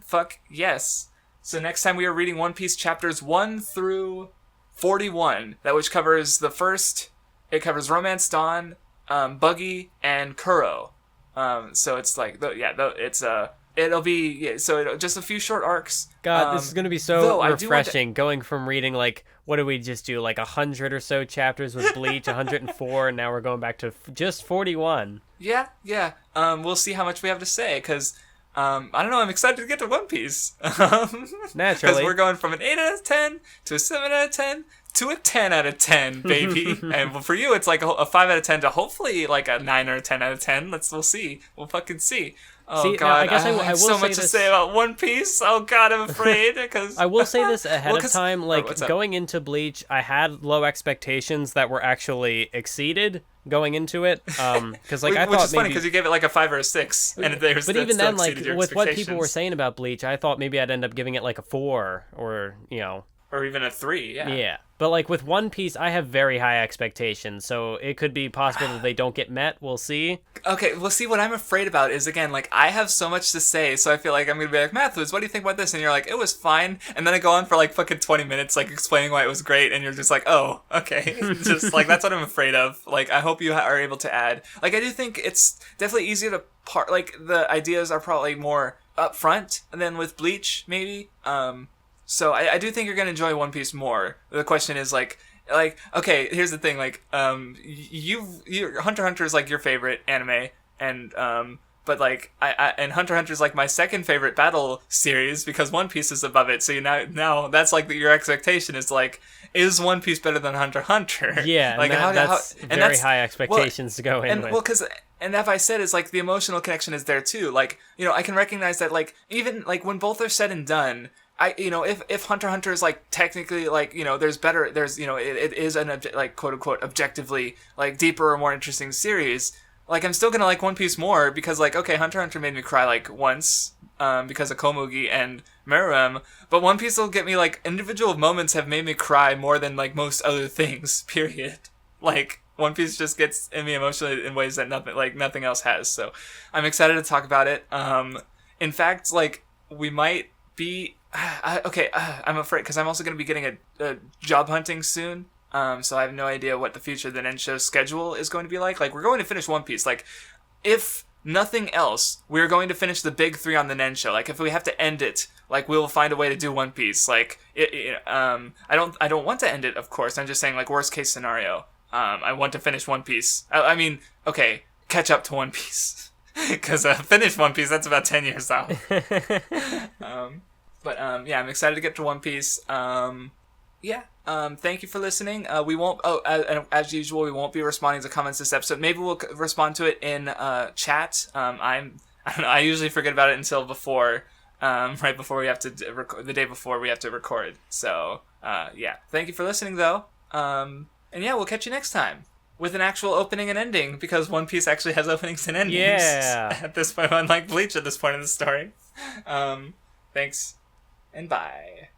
Fuck yes. So next time we are reading One Piece chapters 1 through 41, which covers the first. It covers Romance Dawn, Buggy, and Kuro. So it's like it'll be just a few short arcs. God, this is gonna be so refreshing. Going from reading like what did we just do, like 100 or so chapters with Bleach, 104, and now we're going back to just 41. Yeah. We'll see how much we have to say because I don't know. I'm excited to get to One Piece. Naturally, because we're going from an 8 out of 10 to a 7 out of 10 to a 10 out of 10, baby. And for you, it's like a 5 out of 10 to hopefully like a 9 or a 10 out of 10. We'll see. We'll fucking see. Oh See, God, now, I guess I have will so say much to this. say about One Piece. Oh God, I'm afraid because I will say this ahead Well, of 'cause- time. oh, Like, what's up? going into Bleach, I had low expectations that were actually exceeded going into it. Because like I which thought is funny maybe. because you gave it like a 5 or a 6, and they were But even then, like your with what people were expectations. saying about Bleach, I thought maybe I'd end up giving it like a 4 or Or even a 3, yeah. Yeah. But like with One Piece, I have very high expectations, so it could be possible that they don't get met. We'll see. Okay, well, see, what I'm afraid about is, again, like, I have so much to say, so I feel like I'm gonna be like, Mathwiz, what do you think about this? And you're like, it was fine. And then I go on for, like, fucking 20 minutes, like, explaining why it was great, and you're just like, oh, okay. Just, like, that's what I'm afraid of. Like, I hope you are able to add. Like, I do think it's definitely easier to like, the ideas are probably more upfront than with Bleach, maybe. So I do think you're gonna enjoy One Piece more. The question is, like, okay, here's the thing, like, Hunter x Hunter is like your favorite anime, and but like and Hunter x Hunter is like my second favorite battle series because One Piece is above it. So now that's like your expectation is like, is One Piece better than Hunter x Hunter? Yeah, like that's very high expectations to go in and with. well, because. And as I said, is like the emotional connection is there too. Like, I can recognize that, like, even like when both are said and done, if Hunter x Hunter is like technically like, there's it is an like quote unquote objectively like deeper or more interesting series. Like, I'm still gonna like One Piece more because, like, okay, Hunter x Hunter made me cry like once because of Komugi and Meruem, but One Piece will get me like individual moments have made me cry more than like most other things. Period. Like, One Piece just gets in me emotionally in ways that nothing else has. So I'm excited to talk about it. In fact, like, we might be I'm afraid because I'm also going to be getting a job hunting soon. So I have no idea what the future of the Nen Show schedule is going to be like. Like, we're going to finish One Piece. Like, if nothing else, we're going to finish the big 3 on the Nen Show. Like, if we have to end it, like, we'll find a way to do One Piece. Like, I don't want to end it, of course. I'm just saying, like, worst case scenario. I want to finish One Piece. I mean, okay, catch up to One Piece. Because finish One Piece, that's about 10 years out. Yeah, I'm excited to get to One Piece. Thank you for listening. We won't, as usual, we won't be responding to comments this episode. Maybe we'll respond to it in chat. I don't know, I usually forget about it until before, right before we have to the day before we have to record. So, thank you for listening, though. And yeah, we'll catch you next time with an actual opening and ending because One Piece actually has openings and endings. Yeah. At this point, unlike Bleach at this point in the story. Thanks and bye.